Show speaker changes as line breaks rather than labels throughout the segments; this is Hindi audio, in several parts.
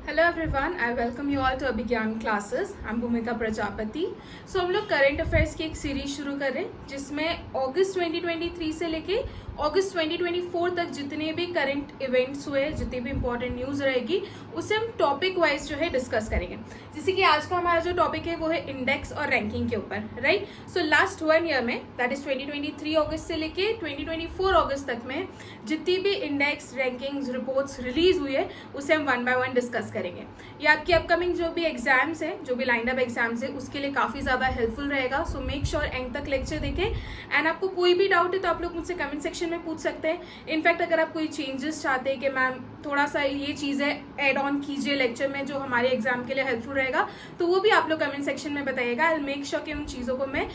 Hello everyone, I welcome you all to Abhigyan classes. I am Bhumika Prajapati. सो हम लोग करंट अफेयर्स की एक सीरीज शुरू कर रहे हैं जिसमें अगस्त 2023 से लेके अगस्त 2024 तक जितने भी करंट इवेंट्स हुए, जितनी भी इंपॉर्टेंट न्यूज़ रहेगी उसे हम टॉपिक वाइज जो है डिस्कस करेंगे। जैसे कि आज का हमारा जो टॉपिक है वो है इंडेक्स और रैंकिंग के ऊपर, राइट। सो लास्ट 1 ईयर में, दैट इज 2023 अगस्त से लेके 2024 अगस्त तक में जितनी भी इंडेक्स रैंकिंग्स रिपोर्ट्स रिलीज हुई है उसे हम 1 बाय 1 डिस्कस करेंगे। ये आपके अपकमिंग जो भी एग्जाम्स है, जो भी लाइंड अप एग्जाम्स है, उसके लिए काफ़ी ज़्यादा हेल्पफुल रहेगा। सो मेक श्योर एंड तक लेक्चर देखें। एंड आपको कोई भी डाउट है तो आप लोग मुझसे कमेंट सेक्शन में पूछ सकते हैं। इनफैक्ट अगर आप कोई चेंजेस चाहते हैं कि मैम थोड़ा सा ये चीज़ें ऐड ऑन कीजिए लेक्चर में जो हमारे एग्जाम के लिए हेल्पफुल रहेगा, तो वो भी आप लोग कमेंट सेक्शन में बताइएगा। आई मेक श्योर कि उन चीज़ों को मैं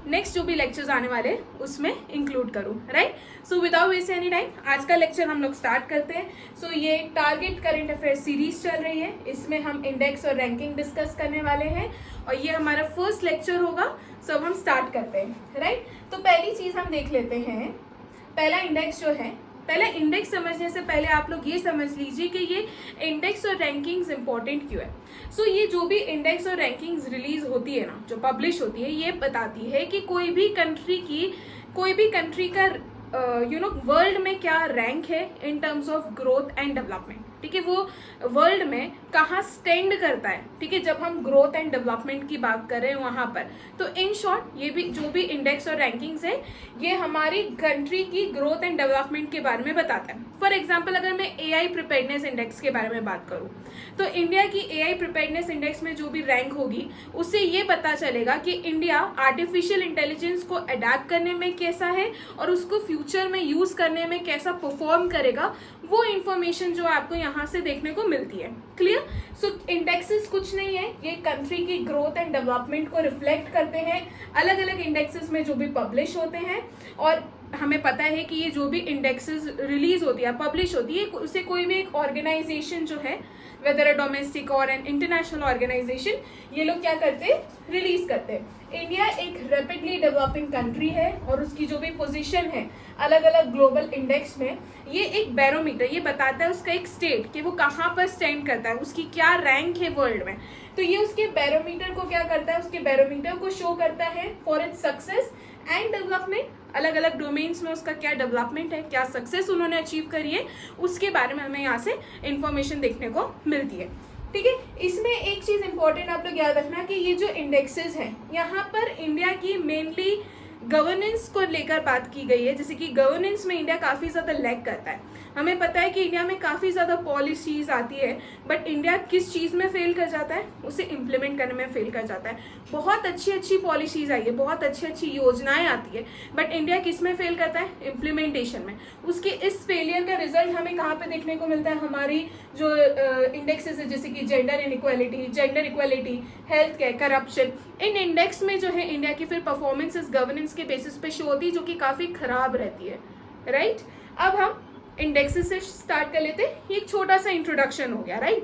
नेक्स्ट जो भी लेक्चर्स आने वाले उसमें इंक्लूड करूँ, right. So without waste any time आज का लेक्चर हम लोग स्टार्ट करते हैं। सो ये टारगेट करंट अफेयर सीरीज चल रही है, इसमें हम इंडेक्स और रैंकिंग डिस्कस करने वाले हैं और ये हमारा फर्स्ट लेक्चर होगा। सो अब हम स्टार्ट करते हैं, राइट। तो पहली चीज़ हम देख लेते हैं, पहला इंडेक्स जो है। पहले इंडेक्स समझने से पहले आप लोग ये समझ लीजिए कि ये इंडेक्स और रैंकिंग्स इंपॉर्टेंट क्यों है। सो ये जो भी इंडेक्स और रैंकिंग्स रिलीज होती है ना, जो पब्लिश होती है, ये बताती है कि कोई भी कंट्री का वर्ल्ड में क्या रैंक है in terms of growth and development. ठीक है, वो वर्ल्ड में कहाँ स्टैंड करता है। ठीक है, जब हम ग्रोथ एंड डेवलपमेंट की बात कर रहे हैं वहां पर, तो इन शॉर्ट ये भी जो भी इंडेक्स और रैंकिंग्स है ये हमारी कंट्री की ग्रोथ एंड डेवलपमेंट के बारे में बताता है। फॉर एग्जाम्पल अगर मैं AI प्रिपेयर्डनेस इंडेक्स के बारे में बात करूं तो इंडिया की AI प्रिपेयर्डनेस इंडेक्स में जो भी रैंक होगी उससे ये पता चलेगा कि इंडिया आर्टिफिशियल इंटेलिजेंस को अडेप्ट करने में कैसा है और उसको फ्यूचर में यूज करने में कैसा परफॉर्म करेगा। वो इंफॉर्मेशन जो आपको यहाँ से देखने को मिलती है। क्लियर। सो इंडेक्सेस कुछ नहीं है, ये कंट्री की ग्रोथ एंड डेवलपमेंट को रिफ्लेक्ट करते हैं अलग अलग इंडेक्सेस में जो भी पब्लिश होते हैं। और हमें पता है कि ये जो भी इंडेक्सेस रिलीज होती है, पब्लिश होती है, उसे कोई भी एक ऑर्गेनाइजेशन जो है, वेदर अ डोमेस्टिक और एन इंटरनेशनल ऑर्गेनाइजेशन, ये लोग क्या करते हैं, रिलीज करते हैं। इंडिया एक रैपिडली डेवलपिंग कंट्री है और उसकी जो भी पोजीशन है अलग अलग ग्लोबल इंडेक्स में, ये एक बैरोमीटर, ये बताता है उसका एक स्टेट कि वो कहाँ पर स्टैंड करता है, उसकी क्या रैंक है वर्ल्ड में। तो ये उसके बैरोमीटर को क्या करता है, उसके बैरोमीटर को शो करता है for its success and development. अलग अलग डोमेन्स में उसका क्या डेवलपमेंट है, क्या सक्सेस उन्होंने अचीव करी है, उसके बारे में हमें यहाँ से इंफॉर्मेशन देखने को मिलती है। ठीक है, इसमें एक चीज इंपॉर्टेंट आप लोग याद रखना कि ये जो इंडेक्सेस हैं यहाँ पर इंडिया की मेनली गवर्नेंस को लेकर बात की गई है। जैसे कि गवर्नेंस में इंडिया काफ़ी ज़्यादा लैग करता है। हमें पता है कि इंडिया में काफ़ी ज़्यादा पॉलिसीज आती है, बट इंडिया किस चीज़ में फेल कर जाता है, उसे इम्प्लीमेंट करने में फेल कर जाता है। बहुत अच्छी अच्छी पॉलिसीज आई है, बहुत अच्छी अच्छी योजनाएं आती है, बट इंडिया किस में फेल करता है, इम्प्लीमेंटेशन में। उसके इस फेलियर का रिजल्ट हमें कहाँ पे देखने को मिलता है, हमारी जो इंडेक्सेस है, जैसे कि gender equality, health care, corruption. इन इंडेक्स में जो है इंडिया की फिर परफॉर्मेंसेस गवर्नेंस के बेसिस पे शो होती है, जो कि काफ़ी खराब रहती है, राइट। अब हम इंडेक्सेस से स्टार्ट कर लेते हैं। ये एक छोटा सा इंट्रोडक्शन हो गया, राइट।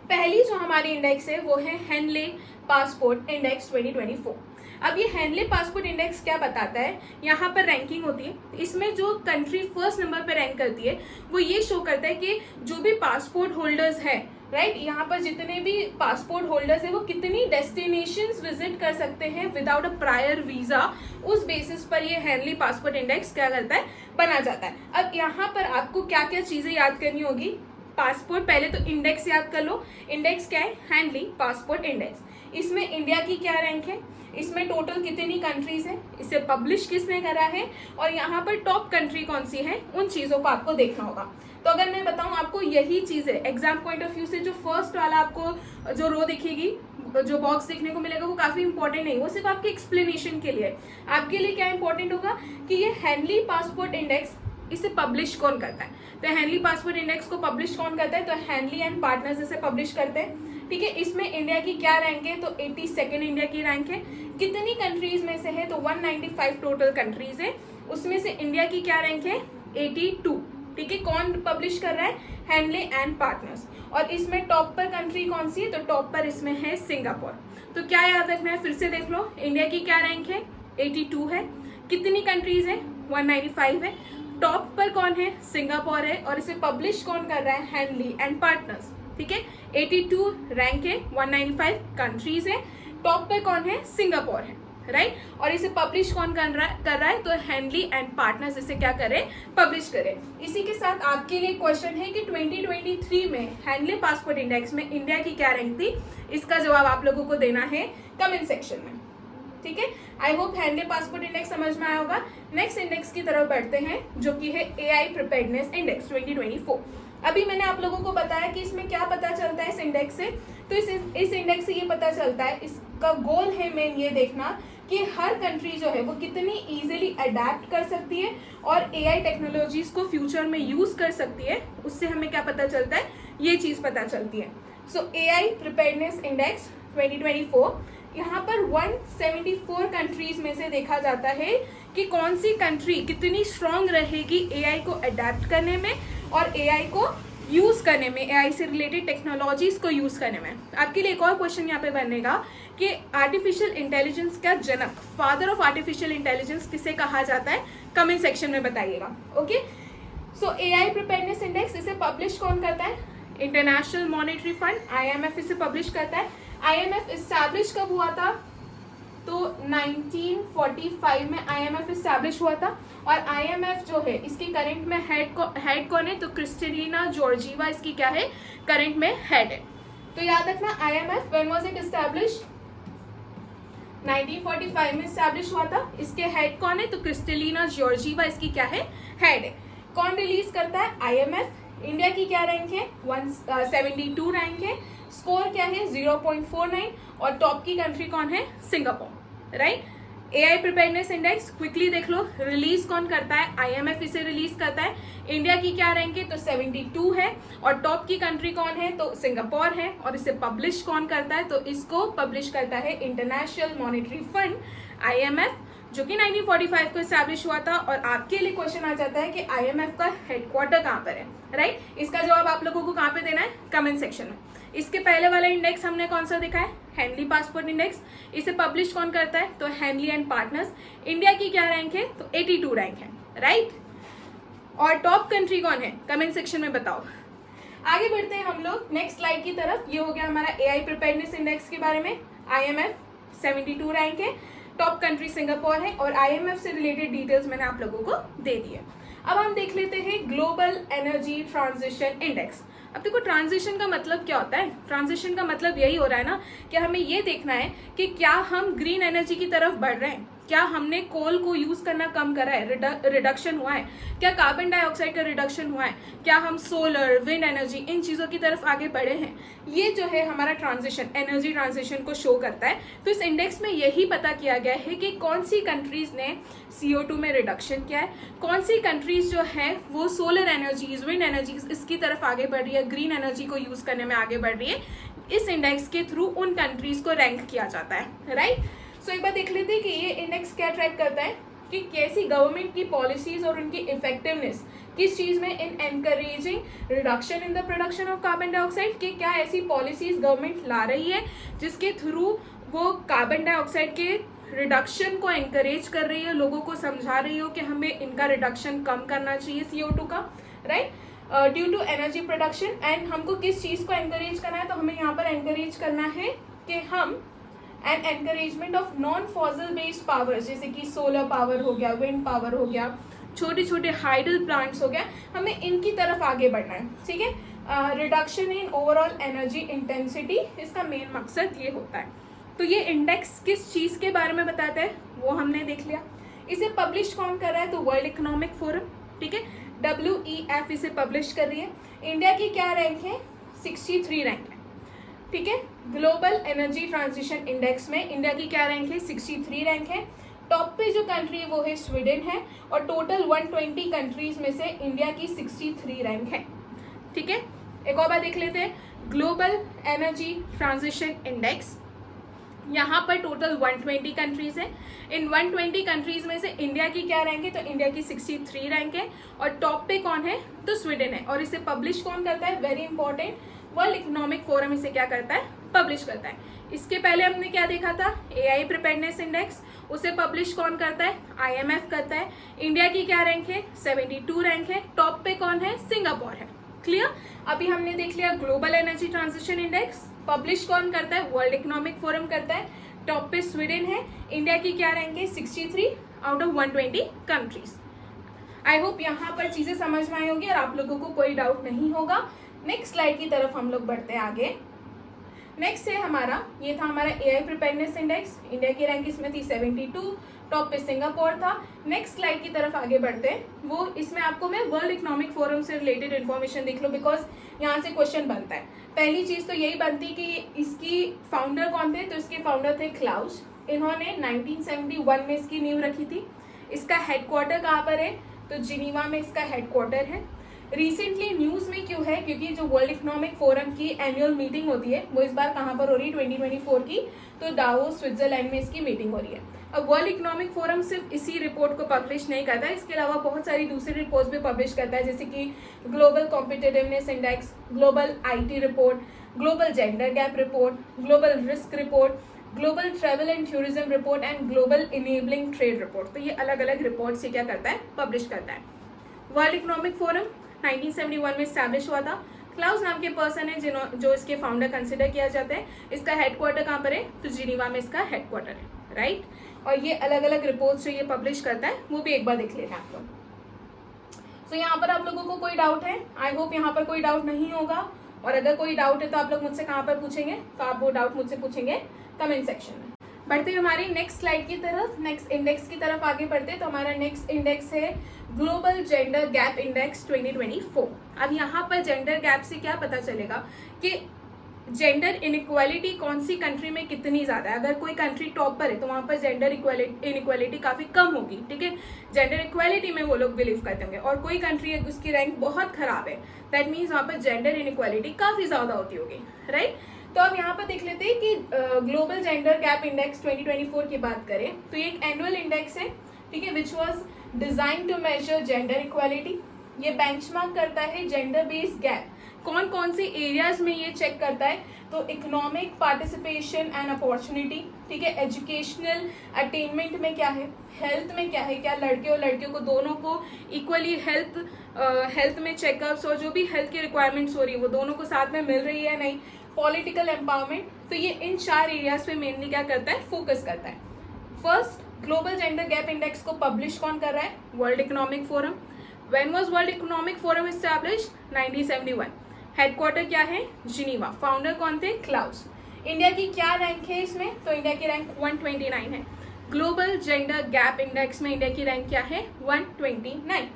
पहली जो हमारी इंडेक्स है वो है हेनले पासपोर्ट इंडेक्स 2024। अब ये हेनले पासपोर्ट इंडेक्स क्या बताता है, यहाँ पर रैंकिंग होती है, इसमें जो कंट्री फर्स्ट नंबर पर रैंक करती है वो ये शो करता है कि जो भी पासपोर्ट होल्डर्स है, राइट, यहाँ पर जितने भी पासपोर्ट होल्डर्स है वो कितनी डेस्टिनेशंस विजिट कर सकते हैं विदाउट अ प्रायर वीजा। उस बेसिस पर ये हेनली पासपोर्ट इंडेक्स क्या करता है, बना जाता है। अब यहाँ पर आपको क्या क्या चीजें याद करनी होगी। पासपोर्ट, पहले तो इंडेक्स याद कर लो। इंडेक्स क्या है, हेनली पासपोर्ट इंडेक्स। इसमें इंडिया की क्या रैंक है, इसमें टोटल कितनी कंट्रीज है, इसे पब्लिश किसने करा है और यहाँ पर टॉप कंट्री कौन सी है, उन चीजों को आपको देखना होगा। तो अगर मैं बताऊं आपको यही चीज है एग्जाम पॉइंट ऑफ व्यू से, जो फर्स्ट वाला आपको जो रो दिखेगी, जो बॉक्स देखने को मिलेगा, वो काफी इंपॉर्टेंट नहीं, वो सिर्फ आपके एक्सप्लेनेशन के लिए। आपके लिए क्या इंपॉर्टेंट होगा कि ये हेनली पासपोर्ट इंडेक्स, इसे पब्लिश कौन करता है। तो हेनली पासपोर्ट इंडेक्स को पब्लिश कौन करता है, तो हेनली एंड पार्टनर्स इसे पब्लिश करते हैं। ठीक है, इसमें इंडिया की क्या रैंक है, तो 82nd इंडिया की रैंक है। कितनी कंट्रीज में से है, तो 195 टोटल कंट्रीज है, उसमें से इंडिया की क्या रैंक है, 82। ठीक है, कौन पब्लिश कर रहा है, हेनले एंड पार्टनर्स। और इसमें टॉप पर कंट्री कौन सी है, तो टॉप पर इसमें है सिंगापुर। तो क्या याद रखना है, फिर से देख लो, इंडिया की क्या रैंक है, 82 है, कितनी कंट्रीज है, 195 है, टॉप पर कौन है, सिंगापुर है, और इसे पब्लिश कौन कर रहा है, हेनली एंड पार्टनर्स। ठीक है। 82 रैंक है, 195 कंट्रीज है। टॉप पे कौन है? सिंगापुर है, राइट। और इसे पब्लिश कौन कर रहा है? तो हैंडली एंड पार्टनर्स इसे क्या करें? पब्लिश करें। इसी के साथ आपके लिए क्वेश्चन है कि 2023 में हैंडली पासपोर्ट इंडेक्स में इंडिया की क्या रैंक थी? इसका जवाब आप लोगों को देना है कमेंट सेक्शन में, ठीक है। आई होप हैंडली पासपोर्ट इंडेक्स समझ में आया होगा। नेक्स्ट इंडेक्स की तरफ बढ़ते हैं, जो कि है AI प्रिपेयर्डनेस इंडेक्स 2024। अभी मैंने आप लोगों को बताया कि इसमें क्या पता चलता है इस इंडेक्स से। तो इस इंडेक्स से ये पता चलता है, इसका गोल है मेन ये देखना कि हर कंट्री जो है वो कितनी इजीली अडेप्ट कर सकती है और AI टेक्नोलॉजीज को फ्यूचर में यूज कर सकती है। उससे हमें क्या पता चलता है? ये चीज पता चलती है। सो AI प्रिपेयर्डनेस इंडेक्स 2024, यहाँ पर 174 कंट्रीज में से देखा जाता है कि कौन सी कंट्री कितनी स्ट्रांग रहेगी AI को अडेप्ट करने में और AI को यूज करने में, AI से रिलेटेड टेक्नोलॉजीज को यूज करने में। आपके लिए एक और क्वेश्चन यहाँ पे बनेगा कि आर्टिफिशियल इंटेलिजेंस का जनक, फादर ऑफ आर्टिफिशियल इंटेलिजेंस किसे कहा जाता है? कमेंट सेक्शन में बताइएगा, ओके। सो AI प्रिपेयर्डनेस इंडेक्स, इसे पब्लिश कौन करता है? इंटरनेशनल मॉनेटरी फंड, IMF इसे पब्लिश करता है। IMF इस्टेब्लिश कब हुआ था? तो 1945 में IMF इस्टेब्लिश हुआ था। और IMF जो है इसकी करंट में हेड कौन है? तो क्रिस्टलिना जॉर्जीवा इसकी क्या है? करंट में हेड है। तो याद रखना, IMF when was it establish? 1945 में इस्टेब्लिश हुआ था। इसके हेड कौन है? तो क्रिस्टलिना जॉर्जीवा इसकी क्या है? हेड है। कौन रिलीज करता है? IMF। इंडिया की क्या रैंक है? 172 रैंक है। स्कोर क्या है? 0.49। और टॉप की कंट्री कौन है? Singapore, right. AI preparedness index quickly देख लो, रिलीज कौन करता है? IMF इसे रिलीज करता है। इंडिया की क्या रैंक है? तो 72 है। और टॉप की कंट्री कौन है? तो सिंगापुर है। और इसे पब्लिश कौन करता है? तो इसको पब्लिश करता है इंटरनेशनल मॉनेटरी फंड, IMF, जो कि 1945 को इस्टेब्लिश हुआ था। और आपके लिए क्वेश्चन आ जाता है कि IMF का हेडक्वार्टर कहाँ पर है, राइट। इसका जवाब आप लोगों को कहाँ पे देना है? कमेंट सेक्शन में। इसके पहले वाला इंडेक्स हमने कौन सा देखा है? हैंडली पासपोर्ट इंडेक्स। इसे पब्लिश कौन करता है? तो हैंडली एंड पार्टनर्स। इंडिया की क्या रैंक है? तो 82 रैंक है, राइट। और टॉप कंट्री कौन है? कमेंट सेक्शन में बताओ। आगे बढ़ते हैं हम लोग नेक्स्ट स्लाइड की तरफ। ये हो गया हमारा AI प्रिपेयर्डनेस इंडेक्स के बारे में। IMF 72 रैंक है, टॉप कंट्री सिंगापुर है और IMF से रिलेटेड डिटेल्स मैंने आप लोगों को दे दी है। अब हम देख लेते हैं ग्लोबल एनर्जी ट्रांजिशन इंडेक्स। अब देखो, ट्रांजिशन का मतलब क्या होता है? ट्रांजिशन का मतलब यही हो रहा है ना कि हमें ये देखना है कि क्या हम ग्रीन एनर्जी की तरफ बढ़ रहे हैं, क्या हमने कोल को यूज करना कम करा है, रिडक्शन हुआ है, क्या कार्बन डाइऑक्साइड का रिडक्शन हुआ है, क्या हम सोलर, विंड एनर्जी, इन चीजों की तरफ आगे बढ़े हैं। ये जो है हमारा ट्रांजिशन, एनर्जी ट्रांजिशन को शो करता है। तो इस इंडेक्स में यही पता किया गया है कि कौन सी कंट्रीज ने CO2 में रिडक्शन किया है, कौन सी कंट्रीज जो है वो सोलर एनर्जीज, विंड एनर्जीज इसकी तरफ आगे बढ़ रही है, ग्रीन एनर्जी को यूज करने में आगे बढ़ रही है। इस इंडेक्स के थ्रू उन कंट्रीज को रैंक किया जाता है, राइट। सो एक बार देख लेते हैं कि ये इंडेक्स क्या ट्रैक करता है कि कैसी गवर्नमेंट की पॉलिसीज और उनकी इफेक्टिवनेस किस चीज में in encouraging reduction in the production of carbon dioxide, कि क्या ऐसी पॉलिसीज गवर्नमेंट ला रही है जिसके थ्रू वो कार्बन डाइऑक्साइड के रिडक्शन को एनकरेज कर रही है, लोगों को समझा रही हो कि हमें इनका रिडक्शन कम करना चाहिए CO2 का, right, due to energy production. And हमको किस चीज को एनकरेज करना है? तो हमें यहाँ पर एनकरेज करना है कि हम and encouragement of non fossil based power, जैसे कि सोलर पावर हो गया, विंड पावर हो गया, छोटे छोटे हाइडल प्लांट्स हो गया, हमें इनकी तरफ आगे बढ़ना है, ठीक है। Reduction in overall energy intensity, इसका मेन मकसद ये होता है। तो ये इंडेक्स किस चीज के बारे में बताता है वो हमने देख लिया। इसे पब्लिश कौन कर रहा है? तो वर्ल्ड इकोनॉमिक फोरम, ठीक है, WEF इसे पब्लिश कर रही है। इंडिया की क्या रैंक है? 63 रैंक है, ठीक है। ग्लोबल एनर्जी ट्रांजिशन इंडेक्स में इंडिया की क्या रैंक है? 63 रैंक है। टॉप पे जो कंट्री है वो है स्वीडन है और टोटल 120 कंट्रीज में से इंडिया की 63 रैंक है, ठीक है। एक और बार देख लेते हैं, ग्लोबल एनर्जी ट्रांजिशन इंडेक्स, यहाँ पर टोटल 120 कंट्रीज हैं। इन 120 कंट्रीज में से इंडिया की क्या रैंक है? तो इंडिया की 63 रैंक है और टॉप पे कौन है? तो स्वीडन है। और इसे पब्लिश कौन करता है? Very important, world Economic forum इसे क्या करता है? पब्लिश करता है। इसके पहले हमने क्या देखा था? AI प्रिपेयर्डनेस इंडेक्स, उसे पब्लिश कौन करता है? IMF करता है। इंडिया की क्या रैंक है? 72 रैंक है। टॉप पे कौन है? सिंगापुर है, क्लियर। अभी हमने देख लिया global energy transition index publish कौन करता है, वर्ल्ड इकोनॉमिक फोरम करता है। टॉप पे स्वीडन है। इंडिया की क्या रैंक है, 63 out of 120 countries. I hope यहाँ पर चीजें समझ में आई होंगी और आप लोगों को कोई डाउट नहीं होगा। नेक्स्ट स्लाइड की तरफ हम लोग बढ़ते हैं आगे। नेक्स्ट है हमारा, ये था हमारा एआई प्रिपेयरनेस इंडेक्स। इंडिया की रैंक इसमें थी 72, टॉप पे सिंगापुर था। नेक्स्ट स्लाइड की तरफ आगे बढ़ते हैं। वो इसमें आपको मैं वर्ल्ड इकोनॉमिक फोरम से रिलेटेड इन्फॉर्मेशन देख लो, बिकॉज यहाँ से क्वेश्चन बनता है। पहली चीज तो यही बनती कि इसकी फाउंडर कौन थे, तो इसके फाउंडर थे क्लाउस। इन्होंने 1971 में इसकी नींव रखी थी। इसका हेडक्वार्टर कहाँ पर है, तो जिनीवा में इसका हेडक्वार्टर है। रिसेंटली न्यूज में क्यों है, क्योंकि जो वर्ल्ड इकोनॉमिक फोरम की एनुअल मीटिंग होती है वो इस बार कहाँ पर हो रही है, 2024 की, तो दावोस स्विट्जरलैंड में इसकी मीटिंग हो रही है। अब वर्ल्ड इकोनॉमिक फोरम सिर्फ इसी रिपोर्ट को पब्लिश नहीं करता है, इसके अलावा बहुत सारी दूसरी रिपोर्ट्स भी पब्लिश करता है, जैसे कि global competitiveness index, global IT report, global gender gap report, global risk report, global travel and tourism report and global enabling trade report. तो ये अलग अलग रिपोर्ट से क्या करता है, पब्लिश करता है। वर्ल्ड इकोनॉमिक फोरम 1971 में स्टैब्लिश हुआ था। क्लाउस नाम के पर्सन है जो इसके फाउंडर कंसिडर किया जाता है। इसका हेडक्वार्टर कहाँ पर है, तो जिनीवा में इसका हेडक्वार्टर है, राइट। और ये अलग अलग रिपोर्ट्स जो ये पब्लिश करता है वो भी एक बार देख लेना आप लोग। सो यहाँ पर आप लोगों को कोई डाउट है, आई होप यहाँ पर कोई डाउट नहीं होगा। और अगर कोई डाउट है तो आप लोग मुझसे कहाँ पर पूछेंगे, तो आप वो डाउट मुझसे पूछेंगे कमेंट सेक्शन में। बढ़ते हैं हमारी नेक्स्ट स्लाइड की तरफ, नेक्स्ट इंडेक्स की तरफ आगे बढ़ते हैं। तो हमारा नेक्स्ट इंडेक्स है ग्लोबल जेंडर गैप इंडेक्स 2024। अब यहाँ पर जेंडर गैप से क्या पता चलेगा कि जेंडर इनइक्वालिटी कौन सी कंट्री में कितनी ज्यादा है। अगर कोई कंट्री टॉप पर है तो वहां पर जेंडर इनइक्वालिटी काफी कम होगी, ठीक है। जेंडर इक्वालिटी में वो लोग बिलीव करते होंगे। और कोई कंट्री है उसकी रैंक बहुत खराब है, दैट मीन्स वहां पर जेंडर इनइक्वालिटी काफी ज्यादा होती होगी, राइट। तो अब यहाँ पर देख लेते हैं कि ग्लोबल जेंडर गैप इंडेक्स 2024 की बात करें तो ये एक एनुअल इंडेक्स है, ठीक है, which was design to measure gender equality. ये बेंचमार्क करता है जेंडर बेस्ड गैप, कौन कौन से एरियाज में ये चेक करता है, तो इकोनॉमिक पार्टिसिपेशन एंड अपॉर्चुनिटी, ठीक है, एजुकेशनल अटेनमेंट में क्या है, हेल्थ में क्या है, क्या लड़के और लड़कियों को दोनों को इक्वली हेल्थ में चेकअप्स और जो भी हेल्थ की रिक्वायरमेंट्स हो रही है वो दोनों को साथ में मिल रही है नहीं, पॉलिटिकल एम्पावरमेंट। तो ये इन 4 एरियाज पे मेनली क्या करता है, फोकस करता है। First, global gender gap index को पब्लिश कौन कर रहा है, world Economic forum. When was world Economic forum established, 1971। Headquarter क्या है, जिनीवा। फाउंडर कौन थे, क्लाउस। इंडिया की क्या रैंक है इसमें, तो इंडिया की रैंक 129 है। ग्लोबल जेंडर गैप इंडेक्स में इंडिया की रैंक क्या है, 129।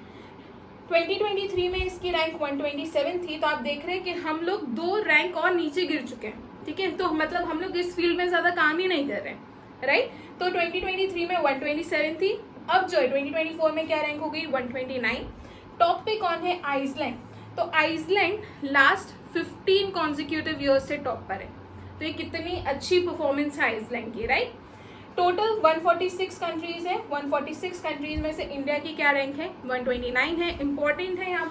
2023 में इसकी रैंक 127 थी। तो आप देख रहे हैं कि हम लोग 2 रैंक और नीचे गिर चुके हैं, ठीक है। तो मतलब हम लोग इस फील्ड में ज्यादा काम ही नहीं कर रहे हैं, राइट। तो 2023 में 127 थी। अब जो है 2024 में क्या रैंक हो गई, 129। टॉप पे कौन है, आइसलैंड। तो आइसलैंड लास्ट 15 कॉन्जिक्यूटिव ईयर्स से टॉप पर है। तो ये कितनी अच्छी परफॉर्मेंस है आइसलैंड की, राइट। टोटल 146 कंट्रीज है। 146 कंट्रीज में से इंडिया की क्या रैंक है, 129 है। इंपॉर्टेंट है यहाँ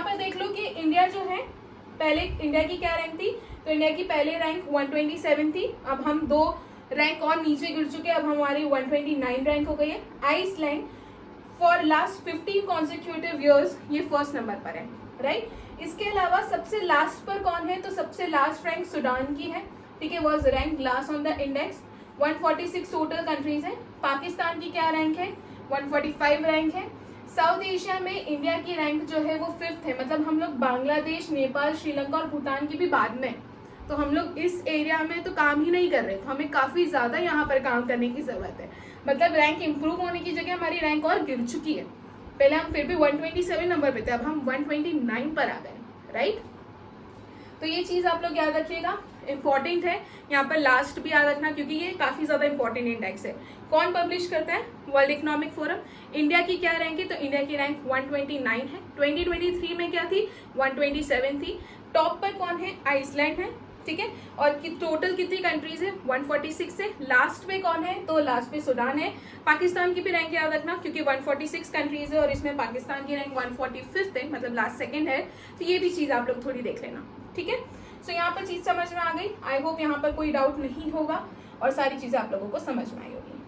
पर देख लो कि इंडिया जो है, पहले इंडिया की क्या रैंक थी, तो इंडिया की पहले रैंक 127 थी। अब हम 2 रैंक और नीचे गिर चुके हैं, अब हमारी 129 रैंक हो गई है। Iceland for last 15 consecutive years ये फर्स्ट नंबर पर है, राइट। इसके अलावा सबसे लास्ट पर कौन है, तो सबसे लास्ट रैंक सूडान की है, ठीक है, was rank last on the index. 146 total countries है। पाकिस्तान की क्या रैंक है, 145 रैंक है। साउथ एशिया में इंडिया की रैंक जो है वो 5th है, मतलब हम लोग बांग्लादेश, नेपाल, श्रीलंका और भूटान की भी बाद में। तो हम लोग इस एरिया में तो काम ही नहीं कर रहे, तो हमें काफी ज्यादा यहाँ पर काम करने की जरूरत है। मतलब रैंक इंप्रूव होने की जगह हमारी रैंक और गिर चुकी है। पहले हम फिर भी 127 नंबर पे थे, अब हम 129 पर आ गए, राइट। तो ये चीज आप लोग याद रखिएगा, इंपॉर्टेंट है। यहाँ पर लास्ट भी याद रखना क्योंकि ये काफी ज्यादा इंपॉर्टेंट इंडेक्स है। कौन पब्लिश करता है, वर्ल्ड इकोनॉमिक फोरम। इंडिया की क्या रैंक है, तो इंडिया की रैंक 129 है। 2023 में क्या थी, 127 थी। टॉप पर कौन है, आइसलैंड है, ठीक है। और टोटल कितनी कंट्रीज है, 146 है। लास्ट पे कौन है, तो लास्ट पे सूडान है। पाकिस्तान की भी रैंक याद रखना क्योंकि 146 कंट्रीज है और इसमें पाकिस्तान की रैंक 145 है, मतलब लास्ट सेकंड है। तो ये भी चीज आप लोग थोड़ी देख लेना, ठीक है। सो यहाँ पर चीज समझ में आ गई। आई होप यहाँ पर कोई डाउट नहीं होगा और सारी चीजें आप लोगों को समझ में आई होगी,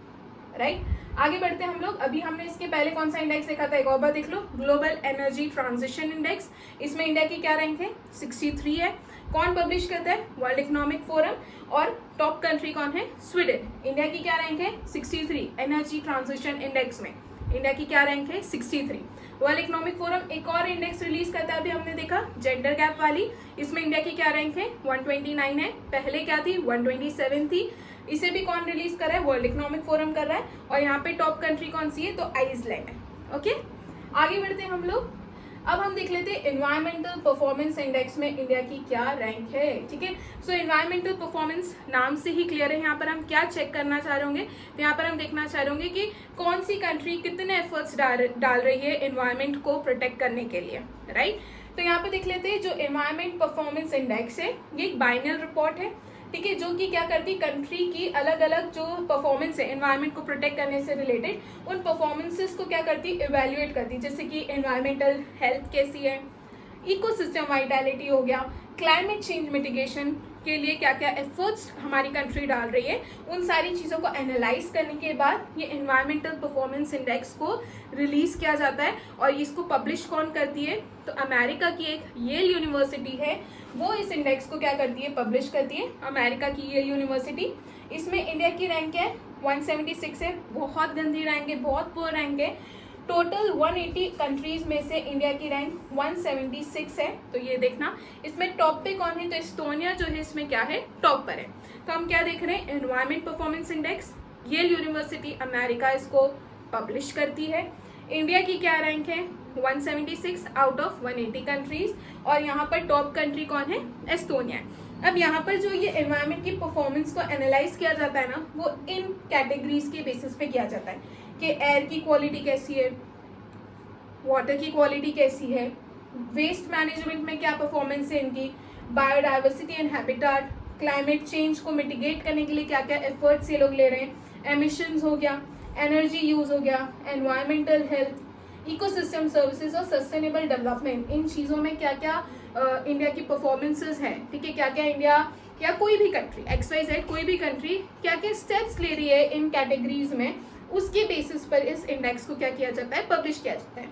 राइट। आगे बढ़ते हैं हम लोग। अभी हमने इसके पहले कौन सा इंडेक्स देखा था, एक और बार देख लो, ग्लोबल एनर्जी ट्रांजिशन इंडेक्स। इसमें इंडिया की क्या रैंक है, 63 है। कौन पब्लिश करता है, वर्ल्ड इकोनॉमिक फोरम। और टॉप कंट्री कौन है, स्वीडन। इंडिया की क्या रैंक है, 63 एनर्जी ट्रांजिशन इंडेक्स में। इंडिया की क्या रैंक है, 63। वर्ल्ड इकोनॉमिक फोरम एक और इंडेक्स रिलीज करता है, अभी हमने देखा जेंडर गैप वाली। इसमें इंडिया की क्या रैंक है, 129 है। पहले क्या थी, 127 थी। इसे भी कौन रिलीज कर रहा है, वर्ल्ड इकोनॉमिक फोरम कर रहा है। और यहाँ पे टॉप कंट्री कौन सी है, तो आइसलैंड है। ओके, आगे बढ़ते हैं हम लोग। अब हम देख लेते हैं एनवायरमेंटल परफॉर्मेंस इंडेक्स में इंडिया की क्या रैंक है। ठीक है, सो एनवायरमेंटल परफॉर्मेंस नाम से ही क्लियर है। यहाँ पर हम क्या चेक करना चाह रहे होंगे, तो यहाँ पर हम देखना चाह रहे होंगे कि कौन सी कंट्री कितने एफर्ट्स डाल रही है एनवायरमेंट को प्रोटेक्ट करने के लिए, राइट। तो यहाँ पे देख लेते हैं, जो एनवायरमेंट परफॉर्मेंस इंडेक्स है ये एक बाइनल रिपोर्ट है, ठीक है, जो कि क्या करती है, कंट्री की अलग अलग जो परफॉर्मेंस है एनवायरमेंट को प्रोटेक्ट करने से रिलेटेड, उन परफॉर्मेंसेस को क्या करती है, इवेल्युएट करती है। जैसे कि एनवायरमेंटल हेल्थ कैसी है, इकोसिस्टम वाइटैलिटी हो गया, क्लाइमेट चेंज मिटिगेशन के लिए क्या क्या एफर्ट्स हमारी कंट्री डाल रही है, उन सारी चीज़ों को एनालाइज करने के बाद ये एनवायरमेंटल परफॉर्मेंस इंडेक्स को रिलीज किया जाता है। और इसको पब्लिश कौन करती है, तो अमेरिका की एक येल यूनिवर्सिटी है, वो इस इंडेक्स को क्या करती है, पब्लिश करती है, अमेरिका की येल यूनिवर्सिटी। इसमें इंडिया की रैंक है 176 है, बहुत गंदी रैंक है, बहुत पुअर रैंक है। टोटल 180 कंट्रीज में से इंडिया की रैंक 176 है। तो ये देखना, इसमें टॉप पे कौन है, तो एस्टोनिया जो है इसमें क्या है, टॉप पर है। तो हम क्या देख रहे हैं, environment performance index, Yale university America इसको पब्लिश करती है। इंडिया की क्या रैंक है, 176 आउट ऑफ 180 कंट्रीज। और यहाँ पर टॉप कंट्री कौन है, एस्टोनिया है। अब यहाँ पर जो ये एनवायरमेंट की परफॉर्मेंस को एनालाइज किया जाता है ना, वो इन कैटेगरीज के बेसिस पे किया जाता है कि एयर की क्वालिटी कैसी है, वाटर की क्वालिटी कैसी है, वेस्ट मैनेजमेंट में क्या परफॉर्मेंस है इनकी, biodiversity and habitat, climate change को मिटिगेट करने के लिए क्या क्या एफर्ट्स ये लोग ले रहे हैं, एमिशंस हो गया, एनर्जी यूज हो गया, एनवायरमेंटल हेल्थ, इकोसिस्टम सर्विसेज और सस्टेनेबल डेवलपमेंट, इन चीज़ों में क्या क्या इंडिया की परफॉर्मेंसेस हैं, ठीक है, क्या क्या इंडिया या कोई भी कंट्री XYZ कोई भी कंट्री क्या क्या स्टेप्स ले रही है इन कैटेगरीज में, उसके बेसिस पर इस इंडेक्स को क्या किया जाता है, पब्लिश किया जाता है।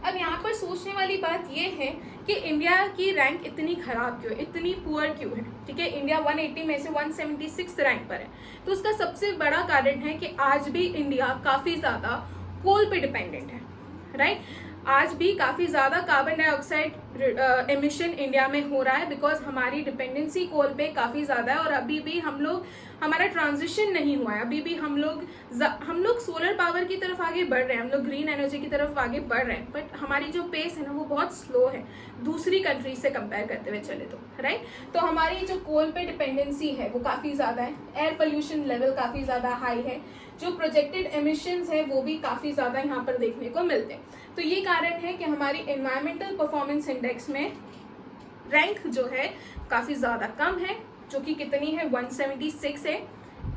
अब यहाँ पर सोचने वाली बात ये है कि इंडिया की रैंक इतनी खराब क्यों है, इतनी पुअर क्यों है, ठीक है। इंडिया 180 में से 176 रैंक पर है। तो उसका सबसे बड़ा कारण है कि आज भी इंडिया काफ़ी ज़्यादा कोल पे डिपेंडेंट है, राइट। आज भी काफ़ी ज़्यादा कार्बन डाइऑक्साइड एमिशन इंडिया में हो रहा है, बिकॉज हमारी डिपेंडेंसी कोल पे काफ़ी ज़्यादा है। और अभी भी हमारा ट्रांजिशन नहीं हुआ है, अभी भी हम लोग सोलर पावर की तरफ आगे बढ़ रहे हैं, हम लोग ग्रीन एनर्जी की तरफ आगे बढ़ रहे हैं, बट हमारी जो पेस है ना वो बहुत स्लो है दूसरी कंट्री से कंपेयर करते हुए चले तो, राइट। तो हमारी जो कोल पे डिपेंडेंसी है वो काफ़ी ज़्यादा है, एयर पोल्यूशन लेवल काफ़ी ज़्यादा हाई है, जो प्रोजेक्टेड एमिशंस है वो भी काफ़ी ज़्यादा यहाँ पर देखने को मिलते हैं। तो ये कारण है कि हमारी एनवायरमेंटल परफॉर्मेंस इंडेक्स में रैंक जो है काफ़ी ज़्यादा कम है, जो कि कितनी है, 176 है।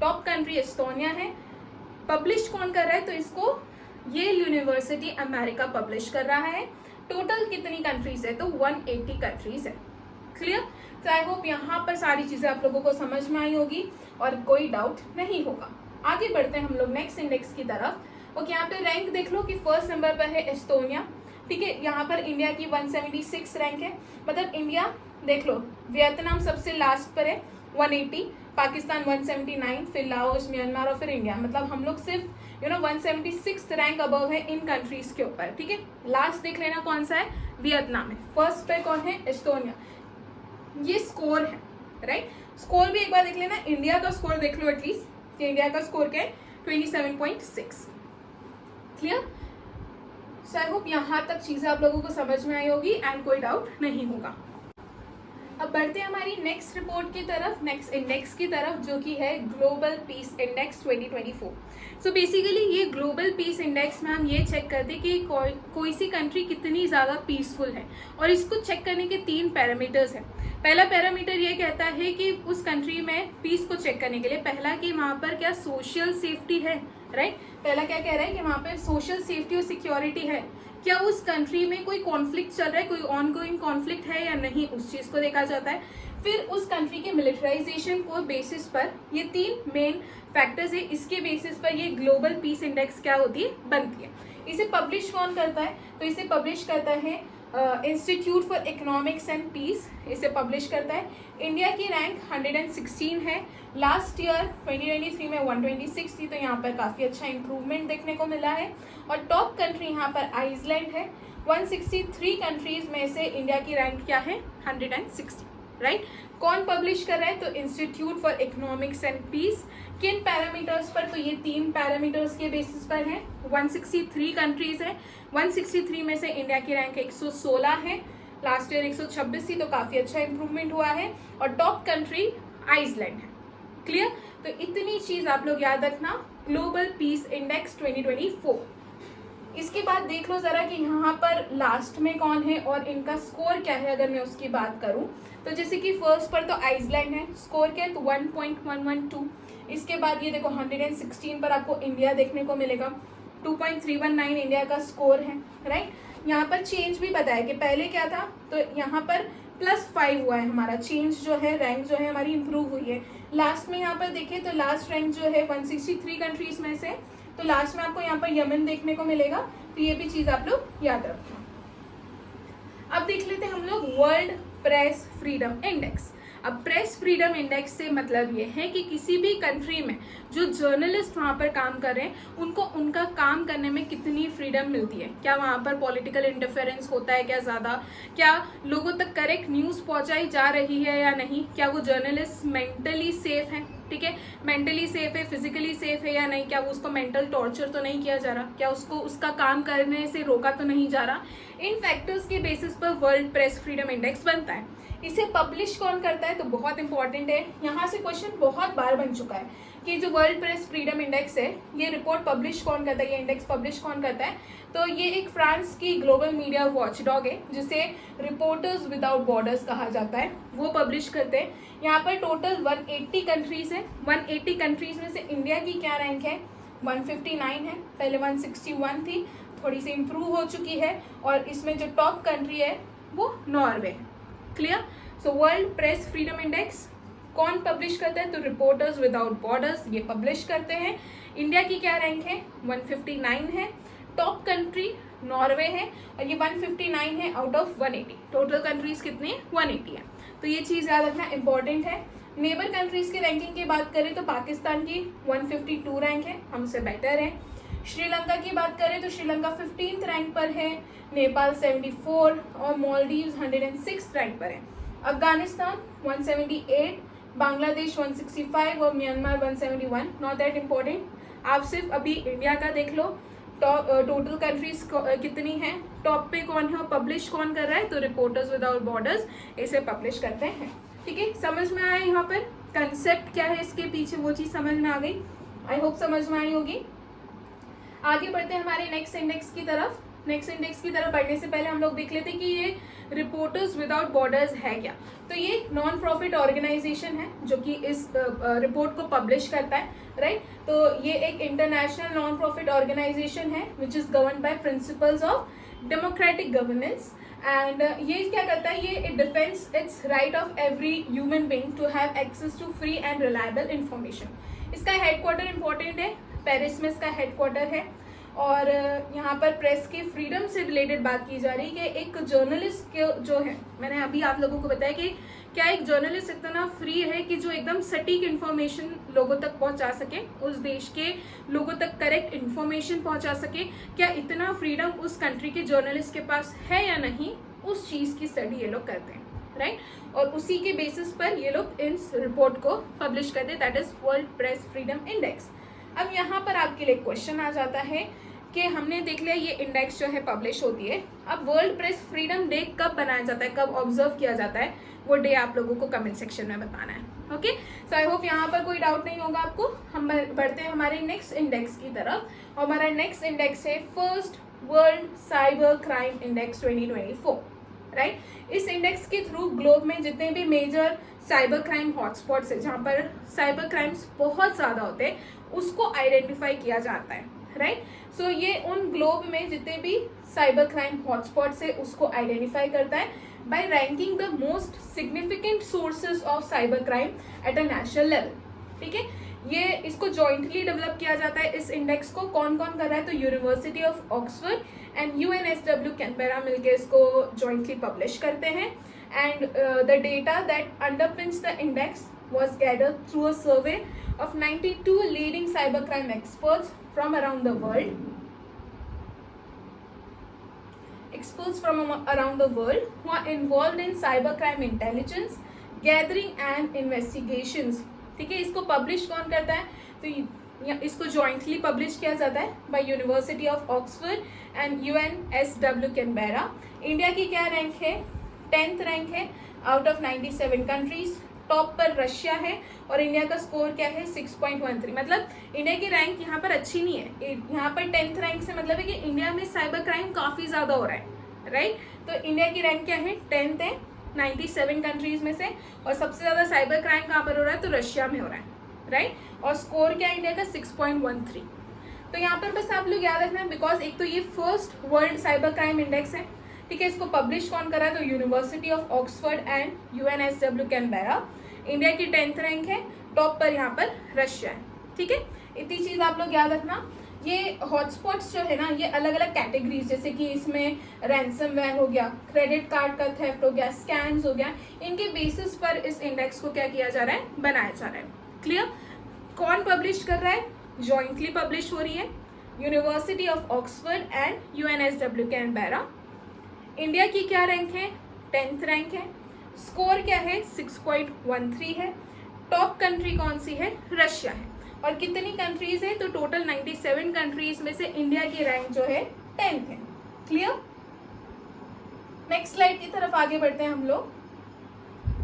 टॉप कंट्री एस्टोनिया है। पब्लिश कौन कर रहा है, तो इसको येल यूनिवर्सिटी अमेरिका पब्लिश कर रहा है। टोटल कितनी कंट्रीज है, तो 180 कंट्रीज है। क्लियर। तो आई होप यहाँ पर सारी चीज़ें आप लोगों को समझ में आई होगी और कोई डाउट नहीं होगा। आगे बढ़ते हैं हम लोग नेक्स्ट इंडेक्स की तरफ। ओके, यहाँ पे रैंक देख लो कि फर्स्ट नंबर पर है एस्टोनिया, ठीक है। यहाँ पर इंडिया की 176 रैंक है, मतलब इंडिया देख लो, वियतनाम सबसे लास्ट पर है 180, पाकिस्तान 179, फिर लाओस, म्यांमार और फिर इंडिया, मतलब हम लोग सिर्फ 176 रैंक अबव है इन कंट्रीज के ऊपर, ठीक है। लास्ट देख लेना कौन सा है, वियतनाम है। फर्स्ट पे कौन है, एस्टोनिया। ये स्कोर है, राइट। स्कोर भी एक बार देख लेना, इंडिया का स्कोर देख लो एटलीस्ट, कि इंडिया का स्कोर क्या है, 27.6। क्लियर। सो आई होप यहाँ तक चीज़ें आप लोगों को समझ में आई होगी एंड कोई डाउट नहीं होगा। अब बढ़ते हैं हमारी नेक्स्ट रिपोर्ट की तरफ, नेक्स्ट इंडेक्स की तरफ, जो कि है global peace index 2024। So basically ये ग्लोबल पीस इंडेक्स में हम ये चेक करते हैं कि कोई सी कंट्री कितनी ज़्यादा पीसफुल है, और इसको चेक करने के 3 पैरामीटर्स हैं। पहला पैरामीटर ये कहता है कि उस कंट्री में पीस को चेक करने के लिए, पहला कि वहाँ पर क्या सोशल सेफ्टी है, राइट। पहला क्या कह रहा है कि वहाँ पर सोशल सेफ्टी और सिक्योरिटी है, क्या उस कंट्री में कोई कॉन्फ्लिक्ट चल रहा है, कोई ऑनगोइंग कॉन्फ्लिक्ट है या नहीं, उस चीज को देखा जाता है। फिर उस कंट्री के मिलिटराइजेशन को बेसिस पर, ये 3 मेन फैक्टर्स है, इसके बेसिस पर ये ग्लोबल पीस इंडेक्स क्या होती है, बनती है। इसे पब्लिश कौन करता है, तो इसे पब्लिश करता है institute for economics and peace, इसे पब्लिश करता है। इंडिया की रैंक 116 है, लास्ट ईयर 2023 में 126 थी, तो यहाँ पर काफ़ी अच्छा इंप्रूवमेंट देखने को मिला है। और टॉप कंट्री यहाँ पर आइसलैंड है। 163 कंट्रीज में से इंडिया की रैंक क्या है, 160, राइट। कौन पब्लिश कर रहा है, तो institute for economics and peace. किन पैरामीटर्स पर, तो ये 3 पैरामीटर्स के बेसिस पर है। 163 कंट्रीज है, 163 में से इंडिया की रैंक 116 है, लास्ट ईयर 126 थी, तो काफ़ी अच्छा इंप्रूवमेंट हुआ है। और टॉप कंट्री आइसलैंड है। क्लियर, तो इतनी चीज़ आप लोग याद रखना, ग्लोबल पीस इंडेक्स 2024। इसके बाद देख लो जरा कि यहाँ पर लास्ट में कौन है और इनका स्कोर क्या है। अगर मैं उसकी बात करूँ तो जैसे कि फर्स्ट पर तो आइसलैंड है, स्कोर क्या है, तो 1.112। इसके बाद ये देखो 116 पर आपको इंडिया देखने को मिलेगा, 2.319 इंडिया का स्कोर है, राइट। यहाँ पर चेंज भी बताया कि पहले क्या था, तो यहाँ पर +5 हुआ है हमारा चेंज, जो है रैंक जो है हमारी इंप्रूव हुई है। लास्ट में यहाँ पर देखें तो लास्ट रैंक जो है 163 कंट्रीज में से, तो लास्ट में आपको यहाँ पर यमन देखने को मिलेगा, तो ये भी चीज आप लोग याद रखना। अब देख लेते हैं हम लोग वर्ल्ड प्रेस फ्रीडम इंडेक्स। अब प्रेस फ्रीडम इंडेक्स से मतलब ये है कि किसी भी कंट्री में जो जर्नलिस्ट वहाँ पर काम कर रहे हैं उनको उनका काम करने में कितनी फ्रीडम मिलती है, क्या वहाँ पर पॉलिटिकल इंटरफेरेंस होता है क्या ज़्यादा, क्या लोगों तक करेक्ट न्यूज़ पहुँचाई जा रही है या नहीं, क्या वो जर्नलिस्ट मेंटली सेफ है, ठीक है, मेंटली सेफ है, फिजिकली सेफ है या नहीं, क्या वो उसको मेंटल टॉर्चर तो नहीं किया जा रहा, क्या उसको उसका काम करने से रोका तो नहीं जा रहा। इन फैक्टर्स के बेसिस पर वर्ल्ड प्रेस फ्रीडम इंडेक्स बनता है। इसे पब्लिश कौन करता है, तो बहुत इंपॉर्टेंट है, यहाँ से क्वेश्चन बहुत बार बन चुका है कि जो वर्ल्ड प्रेस फ्रीडम इंडेक्स है ये रिपोर्ट पब्लिश कौन करता है, ये इंडेक्स पब्लिश कौन करता है, तो ये एक फ्रांस की ग्लोबल मीडिया वॉचडॉग है जिसे रिपोर्टर्स विदाउट बॉर्डर्स कहा जाता है, वो पब्लिश करते हैं। यहाँ पर टोटल 180 कंट्रीज है, 180 कंट्रीज में से इंडिया की क्या रैंक है, 159 है, पहले 161 थी, थोड़ी सी इम्प्रूव हो चुकी है। और इसमें जो टॉप कंट्री है वो नॉर्वे है। Clear, so world press freedom index कौन पब्लिश करता है, तो रिपोर्टर्स विदाउट बॉर्डर्स ये पब्लिश करते हैं। इंडिया की क्या रैंक है, 159 है, टॉप कंट्री नॉर्वे है और ये 159 है आउट ऑफ 180, टोटल कंट्रीज कितने हैं, 180 है, तो ये चीज़ याद रखना इंपॉर्टेंट है। नेबर कंट्रीज की रैंकिंग की बात करें तो पाकिस्तान की 152 रैंक है, हमसे बेटर है। श्रीलंका की बात करें तो श्रीलंका 15th रैंक पर है, नेपाल 74 और मालदीव्स 106 रैंक पर है। अफगानिस्तान 178, बांग्लादेश 165 और म्यांमार 171। नॉट दैट इम्पोर्टेंट, आप सिर्फ अभी इंडिया का देख लो, टोटल कंट्रीज कितनी हैं, टॉप पे कौन है और पब्लिश कौन कर रहा है, तो रिपोर्टर्स विदाउट बॉर्डर्स इसे पब्लिश करते हैं। ठीक है, समझ में आया यहाँ पर कंसेप्ट क्या है इसके पीछे, वो चीज़ समझ में आ गई, आई होप समझ में आई होगी। आगे बढ़ते हैं हमारे नेक्स्ट इंडेक्स की तरफ। नेक्स्ट इंडेक्स की तरफ बढ़ने से पहले हम लोग देख लेते हैं कि ये रिपोर्टर्स विदाउट बॉर्डर्स है क्या। तो ये नॉन प्रॉफिट ऑर्गेनाइजेशन है जो कि इस रिपोर्ट को पब्लिश करता है, राइट। तो ये एक इंटरनेशनल नॉन प्रॉफिट ऑर्गेनाइजेशन है which is govern by principles of democratic governance. And ये क्या करता है, ये it defends its right of every human being to have access to free and reliable information. इसका हेडक्वार्टर इंपॉर्टेंट है, पेरिस में इसका हेडक्वार्टर है। और यहाँ पर प्रेस की फ्रीडम से रिलेटेड बात की जा रही है कि एक जर्नलिस्ट के जो है, मैंने अभी आप लोगों को बताया कि क्या एक जर्नलिस्ट इतना फ्री है कि जो एकदम सटीक इन्फॉर्मेशन लोगों तक पहुँचा सके, उस देश के लोगों तक करेक्ट इन्फॉर्मेशन पहुँचा सके, क्या इतना फ्रीडम उस कंट्री के जर्नलिस्ट के पास है या नहीं, उस चीज़ की स्टडी ये लोग करते हैं, राइट। और उसी के बेसिस पर ये लोग इस रिपोर्ट को पब्लिश करते हैं, that is world press freedom index. अब यहाँ पर आपके लिए क्वेश्चन आ जाता है कि हमने देख लिया ये इंडेक्स जो है पब्लिश होती है, अब वर्ल्ड प्रेस फ्रीडम डे कब बनाया जाता है, कब ऑब्जर्व किया जाता है, वो डे आप लोगों को कमेंट सेक्शन में बताना है। ओके, सो आई होप यहाँ पर कोई डाउट नहीं होगा आपको। हम बढ़ते हैं हमारे नेक्स्ट इंडेक्स की तरफ और हमारा नेक्स्ट इंडेक्स है first world cyber crime index 2024, right. इस इंडेक्स के थ्रू ग्लोब में जितने भी मेजर साइबर क्राइम हॉटस्पॉट्स है जहाँ पर साइबर क्राइम्स बहुत ज़्यादा होते हैं उसको आइडेंटिफाई किया जाता है, राइट। सो ये उन ग्लोब में जितने भी साइबर क्राइम हॉटस्पॉट से उसको आइडेंटिफाई करता है by ranking the most significant sources of cyber crime at a national level. ठीक है, ये इसको जॉइंटली डेवलप किया जाता है। इस इंडेक्स को कौन कौन कर रहा है, तो university of Oxford and UNSW Canberra मिलकर इसको जॉइंटली पब्लिश करते हैं। And the data that underpins the index was gathered through a survey of 92 leading cybercrime experts from around the world. Experts from around the world who are involved in cybercrime intelligence, gathering and investigations. ठीक है, इसको पब्लिश कौन करता है, तो इसको जॉइंटली पब्लिश किया जाता है by university of Oxford and UNSW Canberra. India की क्या रैंक है, 10th रैंक है आउट ऑफ 97 कंट्रीज। टॉप पर रशिया है और इंडिया का स्कोर क्या है 6.13। मतलब इंडिया की रैंक यहाँ पर अच्छी नहीं है। यहाँ पर 10th रैंक से मतलब है कि इंडिया में साइबर क्राइम काफ़ी ज़्यादा हो रहा है, राइट। तो इंडिया की रैंक क्या है, 10th है 97 कंट्रीज में से। और सबसे ज़्यादा साइबर क्राइम कहाँ पर हो रहा है, तो रशिया में हो रहा है, राइट। और स्कोर क्या है इंडिया का 6.13। तो यहाँ पर बस आप लोग याद रखना है, बिकॉज एक तो ये first world cyber crime index है। ठीक है, इसको पब्लिश कौन करा है, तो university of Oxford and UNSW Canberra. India की 10th रैंक है, टॉप पर यहाँ पर रशिया है। ठीक है, इतनी चीज आप लोग याद रखना। ये हॉटस्पॉट्स जो है ना, ये अलग अलग कैटेगरीज, जैसे कि इसमें रैंसमवेयर हो गया, क्रेडिट कार्ड का थेफ्ट हो गया, स्कैम्स हो गया, इनके बेसिस पर इस इंडेक्स को क्या किया जा रहा है, बनाया जा रहा है। क्लियर। कौन पब्लिश कर रहा है, जॉइंटली पब्लिश हो रही है university of Oxford and UNSW Canberra. India की क्या रैंक है, 10th रैंक है। स्कोर क्या है, 6.13 है। टॉप कंट्री कौन सी है, रशिया है। और कितनी कंट्रीज है, तो टोटल 97 कंट्रीज में से इंडिया की रैंक जो है 10th है। क्लियर। नेक्स्ट स्लाइड की तरफ आगे बढ़ते हैं हम लोग।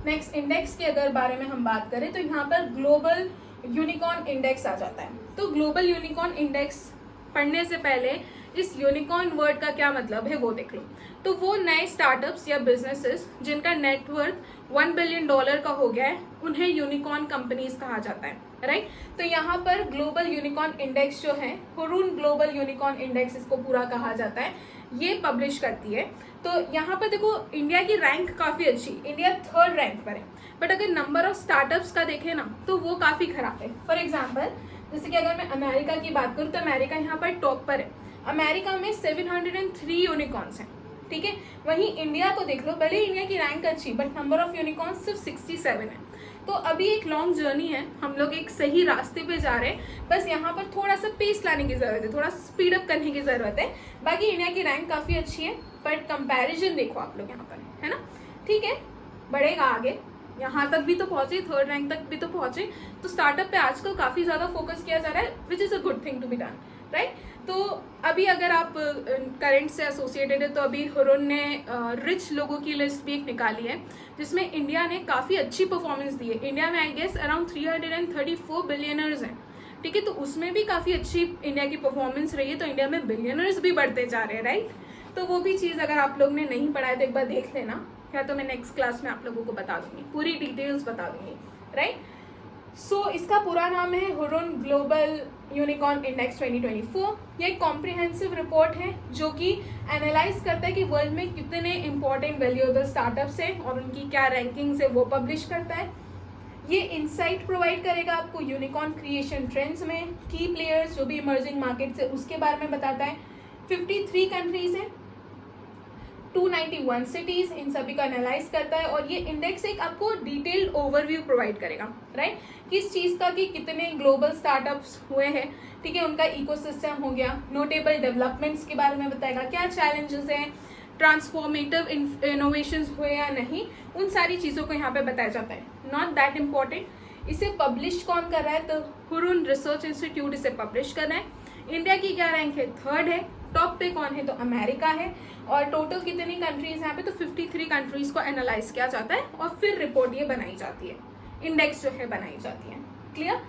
नेक्स्ट इंडेक्स के अगर बारे में हम बात करें तो यहाँ पर ग्लोबल यूनिकॉर्न इंडेक्स आ जाता है। तो ग्लोबल यूनिकॉर्न इंडेक्स पढ़ने से पहले इस यूनिकॉर्न वर्ड का क्या मतलब है वो देख लो। तो वो नए स्टार्टअप्स या बिजनेसेस जिनका नेटवर्थ $1 बिलियन का हो गया है, उन्हें यूनिकॉर्न कंपनीज कहा जाता है, राइट। तो यहाँ पर ग्लोबल यूनिकॉर्न इंडेक्स जो है, हुरून ग्लोबल यूनिकॉर्न इंडेक्स इसको पूरा कहा जाता है, ये पब्लिश करती है। तो यहाँ पर देखो इंडिया की रैंक काफ़ी अच्छी, इंडिया 3rd रैंक पर है। बट अगर नंबर ऑफ स्टार्टअप्स का देखें ना, तो वो काफ़ी खराब है। फॉर एग्जाम्पल, जैसे कि अगर मैं अमेरिका की बात करूँ तो अमेरिका यहाँ पर टॉप पर है। अमेरिका में 703 यूनिकॉर्न्स हैं। ठीक है, वहीं इंडिया को देख लो, भले इंडिया की रैंक अच्छी, बट नंबर ऑफ यूनिकॉर्न्स सिर्फ 67 है। तो अभी एक लॉन्ग जर्नी है, हम लोग एक सही रास्ते पे जा रहे हैं, बस यहाँ पर थोड़ा सा पेस लाने की ज़रूरत है, थोड़ा स्पीड अप करने की ज़रूरत है। बाकी इंडिया की रैंक काफ़ी अच्छी है, बट कंपैरिजन देखो आप लोग यहाँ पर, है ना। ठीक है, बढ़ेगा आगे, यहाँ तक भी तो पहुँचे, 3rd रैंक तक भी तो पहुँचे। तो स्टार्टअप पे आजकल काफ़ी ज़्यादा फोकस किया जा रहा है, which is a good thing to be done, right. तो अभी अगर आप करंट से एसोसिएटेड है, तो अभी हुरून ने रिच लोगों की लिस्ट भी एक निकाली है, जिसमें इंडिया ने काफ़ी अच्छी परफॉर्मेंस दी है। इंडिया में आई गेस अराउंड 334 बिलियनर्स हैं। ठीक है, तो उसमें भी काफ़ी अच्छी इंडिया की परफॉर्मेंस रही है। तो इंडिया में बिलियनर्स भी बढ़ते जा रहे हैं, राइट। तो वो भी चीज़ अगर आप लोग ने नहीं पढ़ा है तो एक बार देख लेना, या तो मैं नेक्स्ट क्लास में आप लोगों को बता दूंगी, पूरी डिटेल्स बता दूंगी, राइट। सो इसका पूरा नाम है हुरून ग्लोबल यूनिकॉर्न इंडेक्स 2024। ये एक कॉम्प्रिहेंसिव रिपोर्ट है जो कि एनालाइज करता है कि वर्ल्ड में कितने इंपॉर्टेंट वैल्यूएबल स्टार्टअप्स हैं और उनकी क्या रैंकिंग्स है, वो पब्लिश करता है। ये इंसाइट प्रोवाइड करेगा आपको यूनिकॉर्न क्रिएशन ट्रेंड्स में, की प्लेयर्स जो भी इमर्जिंग मार्केट से उसके बारे में बताता है। 53 कंट्रीज हैं, 291 सिटीज, इन सभी को एनालाइज करता है। और ये इंडेक्स एक आपको डिटेल्ड ओवरव्यू प्रोवाइड करेगा, राइट, किस चीज़ का कि कितने ग्लोबल स्टार्टअप्स हुए हैं। ठीक है, उनका इकोसिस्टम हो गया, नोटेबल डेवलपमेंट्स के बारे में बताएगा, क्या चैलेंजेस हैं, ट्रांसफॉर्मेटिव इनोवेशंस हुए या नहीं, उन सारी चीज़ों को यहाँ पे बताया जाता है। नॉट दैट इम्पॉर्टेंट, इसे पब्लिश कौन कर रहा है, तो हुरून रिसर्च इंस्टीट्यूट इसे पब्लिश कर रहा है। इंडिया की क्या रैंक है, 3rd है। टॉप पे कौन है, तो अमेरिका है। और टोटल कितनी कंट्रीज यहाँ पे, तो 53 कंट्रीज को एनालाइज किया जाता है और फिर रिपोर्ट ये बनाई जाती है, इंडेक्स जो है बनाई जाती है। Clear.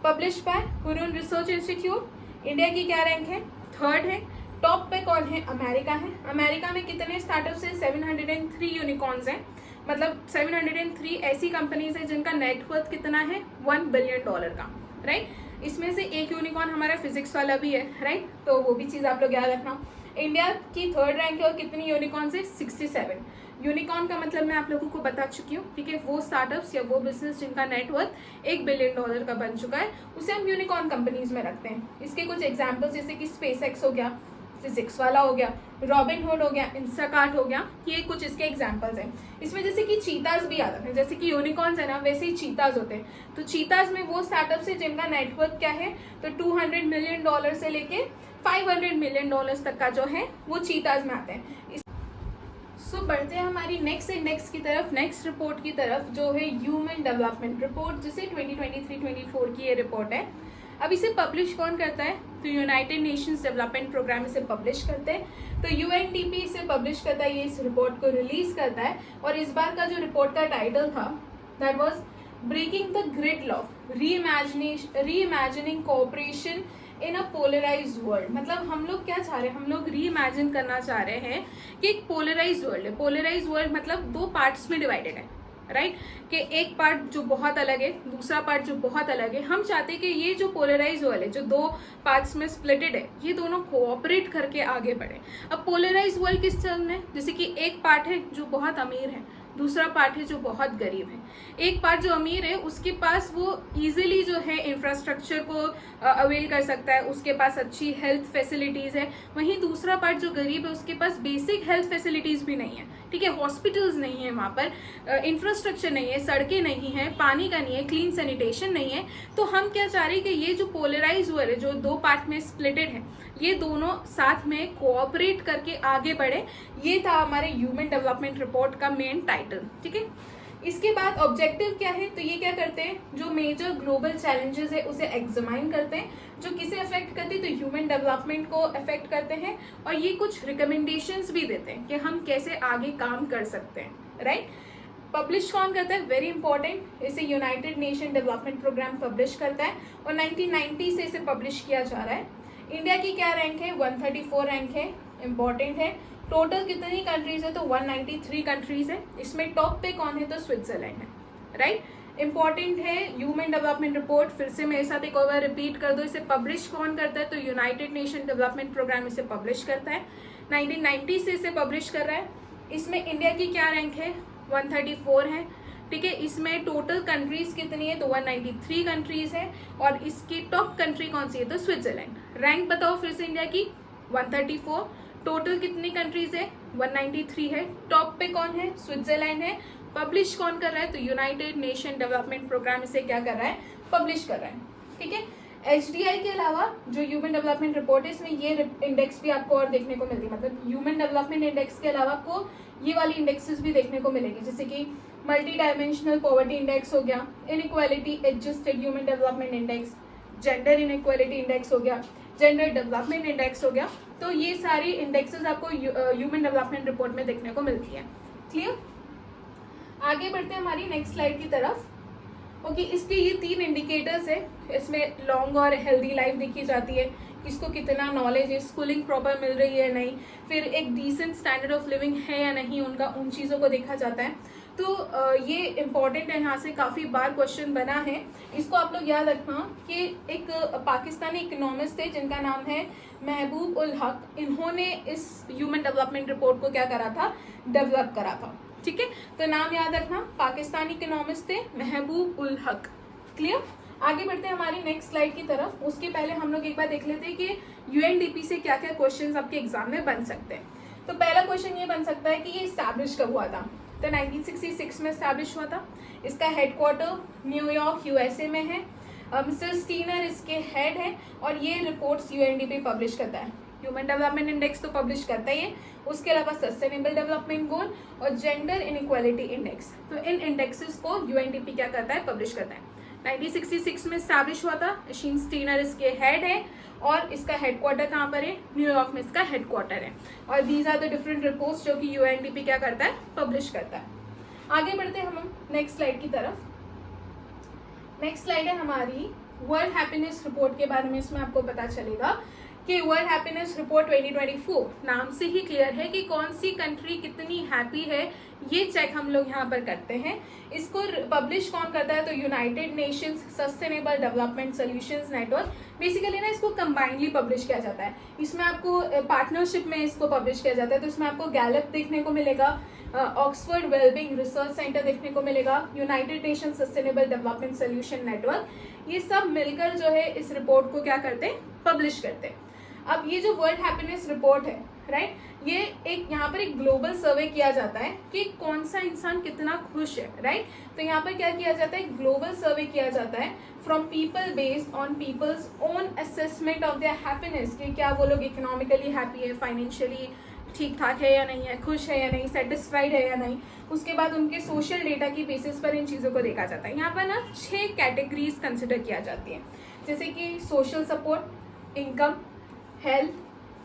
Publish by Hurun research institute. India की क्या रैंक है, 3rd है। टॉप पे कौन है, अमेरिका है। अमेरिका में कितने स्टार्टअप्स हैं, 703 यूनिकॉर्न्स हैं। मतलब 703 ऐसी कंपनीज हैं जिनका नेटवर्थ कितना है, $1 बिलियन का, राइट। इसमें से एक यूनिकॉर्न हमारा फिजिक्स वाला भी है, राइट। तो वो भी चीज़ आप लोग याद रखना। इंडिया की 3rd रैंक है और कितनी यूनिकॉर्न्स है? 67। यूनिकॉर्न का मतलब मैं आप लोगों को बता चुकी हूँ, ठीक है। वो स्टार्टअप्स या वो बिजनेस जिनका नेटवर्थ $1 बिलियन का बन चुका है, उसे हम यूनिकॉर्न कंपनीज में रखते हैं। इसके कुछ एग्जाम्पल्स जैसे कि स्पेसएक्स हो गया, फिजिक्स वाला हो गया, रॉबिनहुड हो गया, इंस्टाकार्ट हो गया, ये कुछ इसके एग्जांपल्स हैं। इसमें जैसे कि चीताज भी आते हैं, जैसे कि यूनिकॉर्न्स है ना वैसे ही चीताज होते हैं। तो चीताज में वो स्टार्टअप्स है जिनका नेटवर्थ क्या है? तो $200 मिलियन से लेके $500 मिलियन तक का जो है वो चीताज में आते हैं। सो बढ़ते हैं हमारी नेक्स्ट इंडेक्स की तरफ, नेक्स्ट रिपोर्ट की तरफ, जो है ह्यूमन डेवलपमेंट रिपोर्ट, जिसे 2023-24 की ये रिपोर्ट है। अब इसे पब्लिश कौन करता है? तो यूनाइटेड नेशंस डेवलपमेंट प्रोग्राम इसे पब्लिश करते हैं। तो UNDP इसे पब्लिश करता है, ये इस रिपोर्ट को रिलीज करता है। और इस बार का जो रिपोर्ट का टाइटल था that was breaking the gridlock, reimagining cooperation in a polarise world. मतलब हम लोग क्या चाह रहे हैं? हम लोग रीइमेजिन करना चाह रहे हैं कि एक पोलराइज वर्ल्ड है। पोलराइज वर्ल्ड मतलब 2 पार्ट्स में डिवाइडेड है, राइट कि एक पार्ट जो बहुत अलग है, दूसरा पार्ट जो बहुत अलग है। हम चाहते हैं कि ये जो पोलराइज वर्ल्ड है, जो 2 पार्ट्स में स्प्लिटेड है, ये दोनों कोऑपरेट करके आगे बढ़े। अब पोलराइज वर्ल्ड किस तरह है? जैसे कि एक पार्ट है जो बहुत अमीर है, दूसरा पार्ट है जो बहुत गरीब है। एक पार्ट जो अमीर है उसके पास वो इजीली जो है इंफ्रास्ट्रक्चर को अवेल कर सकता है, उसके पास अच्छी हेल्थ फैसिलिटीज है। वहीं दूसरा पार्ट जो गरीब है उसके पास बेसिक हेल्थ फैसिलिटीज भी नहीं है, ठीक है। हॉस्पिटल्स नहीं है, वहाँ पर इंफ्रास्ट्रक्चर नहीं है, सड़कें नहीं है, पानी का नहीं है, क्लीन सैनिटेशन नहीं है। तो हम क्या चाह रहे हैं कि ये जो पोलराइज वर्ल्ड है, जो 2 पार्ट में स्प्लिटेड है, ये दोनों साथ में कोऑपरेट करके आगे बढ़े। ये था हमारे ह्यूमन डेवलपमेंट रिपोर्ट का मेन टाइटल, ठीक है। इसके बाद ऑब्जेक्टिव क्या है? तो ये क्या करते हैं, जो मेजर ग्लोबल चैलेंजेस है उसे एग्जामाइन करते हैं, जो किसे अफेक्ट करती है? तो ह्यूमन डेवलपमेंट को अफेक्ट करते हैं। और ये कुछ रिकमेंडेशंस भी देते हैं कि हम कैसे आगे काम कर सकते हैं, राइट। पब्लिश कौन करता है? वेरी इंपॉर्टेंट, इसे United Nation development programme publish करता है और 1990 से इसे पब्लिश किया जा रहा है। इंडिया की क्या रैंक है? 134 रैंक है, इंपॉर्टेंट है। टोटल कितनी कंट्रीज है? तो 193 कंट्रीज है। इसमें टॉप पे कौन है? तो स्विट्जरलैंड है, राइट। इंपॉर्टेंट है ह्यूमन डेवलपमेंट रिपोर्ट। फिर से मेरे साथ एक और बार रिपीट कर दो, इसे पब्लिश कौन करता है? तो यूनाइटेड नेशन डेवलपमेंट प्रोग्राम इसे पब्लिश करता है, 1990 से इसे पब्लिश कर रहा है। इसमें इंडिया की क्या रैंक है? 134 है, ठीक है। इसमें टोटल कंट्रीज कितनी है? तो 193 कंट्रीज है और इसकी टॉप कंट्री कौन सी है? तो स्विट्जरलैंड। रैंक बताओ फिर से इंडिया की 134, टोटल कितनी कंट्रीज है? 193 है, टॉप पे कौन है? स्विट्जरलैंड है। पब्लिश कौन कर रहा है? तो यूनाइटेड नेशन डेवलपमेंट प्रोग्राम इसे क्या कर रहा है? पब्लिश कर रहा है, ठीक है। HDI के अलावा जो ह्यूमन डेवलपमेंट रिपोर्ट है, इसमें ये इंडेक्स भी आपको और देखने को मिलती है। मतलब ह्यूमन डेवलपमेंट इंडेक्स के अलावा आपको ये वाली इंडेक्सेस भी देखने को मिलेगी, जैसे कि मल्टी डायमेंशनल पॉवर्टी इंडेक्स हो गया, inequality adjusted human development index, gender inequality index हो गया, जेंडर डेवलपमेंट इंडेक्स हो गया। तो ये सारी इंडेक्सेस आपको ह्यूमन डेवलपमेंट रिपोर्ट में देखने को मिलती है। क्लियर? आगे बढ़ते हैं हमारी नेक्स्ट स्लाइड की तरफ। ओके, इसके ये 3 इंडिकेटर्स है। इसमें लॉन्ग और हेल्दी लाइफ देखी जाती है, किसको कितना नॉलेज है, स्कूलिंग प्रॉपर मिल रही है नहीं, फिर एक डिसेंट स्टैंडर्ड ऑफ लिविंग है या नहीं उनका, उन चीज़ों को देखा जाता है। तो ये इम्पॉर्टेंट है, यहाँ से काफ़ी बार क्वेश्चन बना है। इसको आप लोग याद रखना कि एक पाकिस्तानी इकोनॉमिस्ट थे जिनका नाम है महबूब उल हक। इन्होंने इस ह्यूमन डेवलपमेंट रिपोर्ट को क्या करा था? डेवलप करा था, ठीक है। तो नाम याद रखना, पाकिस्तानी इकोनॉमिस्ट थे महबूब उल हक। क्लियर? आगे बढ़ते हैं हमारी नेक्स्ट स्लाइड की तरफ। उसके पहले हम लोग एक बार देख लेते हैं कि UNDP से क्या क्या क्वेश्चंस आपके एग्जाम में बन सकते हैं। तो पहला क्वेश्चन ये बन सकता है कि ये स्टैब्लिश कब हुआ था? तो 1966 में स्टैब्लिश हुआ था। इसका हेडक्वार्टर न्यूयॉर्क USA में है। मिस्टर स्टीनर इसके हेड है और ये रिपोर्ट्स UNDP पब्लिश करता है। ह्यूमन डेवलपमेंट इंडेक्स तो पब्लिश करता ही है, उसके अलावा सस्टेनेबल डेवलपमेंट गोल और जेंडर इनइक्वालिटी इंडेक्स। तो इन इंडेक्सेस को UNDP क्या करता है? पब्लिश करता है। 1966 में स्टैब्लिश हुआ था। एशिन स्टीनर इसके हेड है और इसका हेडक्वार्टर कहाँ पर है? न्यूयॉर्क में इसका हेडक्वार्टर है। और these are the different reports जो कि UNDP क्या करता है? पब्लिश करता है। आगे बढ़ते हैं हम नेक्स्ट स्लाइड की तरफ। नेक्स्ट स्लाइड है हमारी वर्ल्ड हैप्पीनेस रिपोर्ट के बारे में। इसमें आपको पता चलेगा कि वर्ल्ड हैप्पीनेस रिपोर्ट 2024 नाम से ही क्लियर है कि कौन सी कंट्री कितनी हैप्पी है, ये चेक हम लोग यहाँ पर करते हैं। इसको पब्लिश कौन करता है, तो United Nations sustainable development solutions network. Basically ना इसको कंबाइंडली पब्लिश किया जाता है, इसमें आपको पार्टनरशिप में इसको पब्लिश किया जाता है। तो इसमें आपको गैलप देखने को मिलेगा, ऑक्सफोर्ड वेलबींग रिसर्च सेंटर देखने को मिलेगा, United nation sustainable development solution network, ये सब मिलकर जो है इस रिपोर्ट को क्या करते हैं, पब्लिश करते हैं। अब ये जो वर्ल्ड हैप्पीनेस रिपोर्ट है, राइट, ये एक यहाँ पर एक ग्लोबल सर्वे किया जाता है कि कौन सा इंसान कितना खुश है, राइट। तो यहाँ पर क्या किया जाता है, ग्लोबल सर्वे किया जाता है from people based on people's own assessment of their happiness, कि क्या वो लोग इकोनॉमिकली हैप्पी है, फाइनेंशियली ठीक ठाक है या नहीं है, खुश है या नहीं, सेटिस्फाइड है या नहीं। उसके बाद उनके सोशल डेटा की बेसिस पर इन चीज़ों को देखा जाता है। यहाँ पर ना 6 कैटेगरीज कंसिडर किया जाती है, जैसे कि social support, income, health,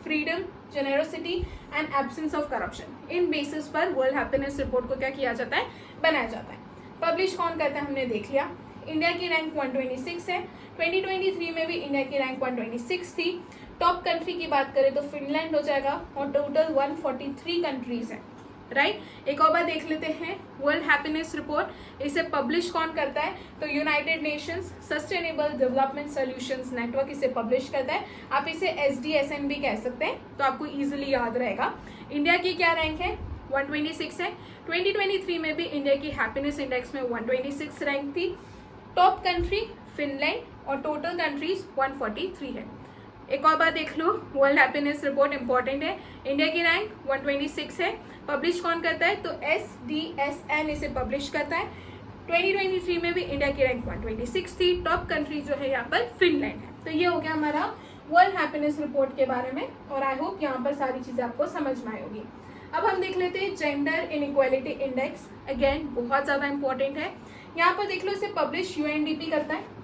freedom, generosity and absence of corruption. In basis पर वर्ल्ड हैप्पीनेस रिपोर्ट को क्या किया जाता है, बनाया जाता है। पब्लिश कौन करता है हमने देख लिया। इंडिया की रैंक 126 है, 2023 में भी इंडिया की रैंक 126 थी। टॉप कंट्री की बात करें तो फिनलैंड हो जाएगा और टोटल 143 कंट्रीज हैं, राइट। एक और बार देख लेते हैं, वर्ल्ड हैप्पीनेस रिपोर्ट इसे पब्लिश कौन करता है, तो United Nations sustainable development solutions network इसे पब्लिश करता है। आप इसे SDSN भी कह सकते हैं, तो आपको इजीली याद रहेगा। इंडिया की क्या रैंक है, 126 है। 2023 में भी इंडिया की हैप्पीनेस इंडेक्स में 126 रैंक थी। टॉप कंट्री फिनलैंड और टोटल कंट्रीज 143 है। एक और बार देख लो, वर्ल्ड हैप्पीनेस रिपोर्ट इंपॉर्टेंट है। इंडिया की रैंक 126 है, पब्लिश कौन करता है, तो SDSN इसे पब्लिश करता है। 2023 में भी इंडिया की रैंक 126 थी। टॉप कंट्री जो है यहाँ पर फिनलैंड है। तो ये हो गया हमारा वर्ल्ड हैप्पीनेस रिपोर्ट के बारे में, और आई होप यहाँ पर सारी चीजें आपको समझ में आई होगी। अब हम देख लेते हैं जेंडर इनइक्वालिटी इंडेक्स। अगेन बहुत ज्यादा इंपॉर्टेंट है। यहाँ पर देख लो, इसे पब्लिश UNDP करता है।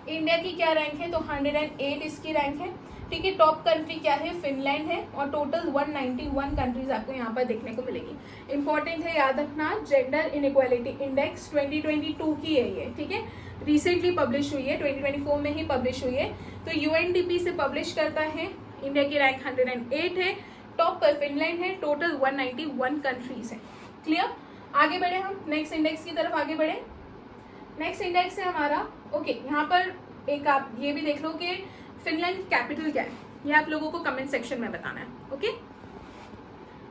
इंडिया की क्या रैंक है, तो 108 इसकी रैंक है, ठीक है। टॉप कंट्री क्या है, फिनलैंड है, और टोटल 191 कंट्रीज आपको यहाँ पर देखने को मिलेगी। इंपॉर्टेंट है, याद रखना, जेंडर इनइक्वालिटी इंडेक्स 2022 की है ये, ठीक है, रिसेंटली पब्लिश हुई है, 2024 में ही पब्लिश हुई है। तो UNDP से पब्लिश करता है। इंडिया की रैंक 108 है, टॉप पर फिनलैंड है, टोटल 191 कंट्रीज है। क्लियर, आगे बढ़े हम नेक्स्ट इंडेक्स की तरफ आगे बढ़े। नेक्स्ट इंडेक्स है हमारा, ओके, यहाँ पर एक आप ये भी देख लो कि फिनलैंड कैपिटल क्या है, ये आप लोगों को कमेंट सेक्शन में बताना है, ओके।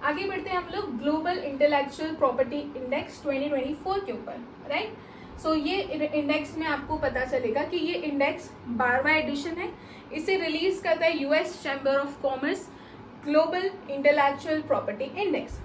आगे बढ़ते हैं हम लोग ग्लोबल इंटेलेक्चुअल प्रॉपर्टी इंडेक्स 2024 के ऊपर, राइट। सो ये इंडेक्स में आपको पता चलेगा कि ये इंडेक्स 12वां एडिशन है। इसे रिलीज करता है US chamber of commerce global intellectual property index.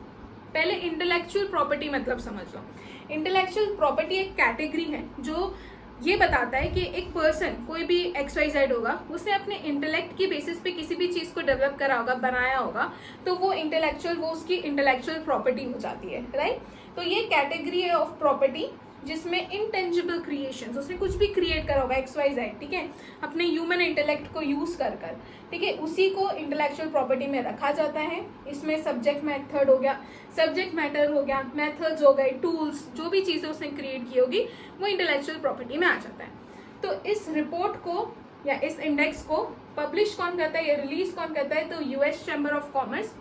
पहले इंटेलेक्चुअल प्रॉपर्टी मतलब समझ लो। इंटेलेक्चुअल प्रॉपर्टी एक कैटेगरी है जो ये बताता है कि एक पर्सन, कोई भी XYZ होगा, उसने अपने इंटेलेक्ट की बेसिस पे किसी भी चीज़ को डेवलप करा होगा, बनाया होगा, तो वो इंटेलेक्चुअल, वो उसकी इंटेलेक्चुअल प्रॉपर्टी हो जाती है, राइट। तो ये कैटेगरी है ऑफ प्रॉपर्टी जिसमें इंटेंजिबल क्रिएशंस, उसने कुछ भी क्रिएट करा होगा XYZ, ठीक है, अपने ह्यूमन इंटेलेक्ट को यूज कर, ठीक है, उसी को इंटेलेक्चुअल प्रॉपर्टी में रखा जाता है। इसमें सब्जेक्ट मैथड हो गया, सब्जेक्ट मैटर हो गया, मेथड्स हो गए, टूल्स, जो भी चीज़ें उसने क्रिएट की होगी वो इंटेलेक्चुअल प्रॉपर्टी में आ जाता है। तो इस रिपोर्ट को या इस इंडेक्स को पब्लिश कौन करता है या रिलीज कौन करता है, तो US चैम्बर ऑफ कॉमर्स।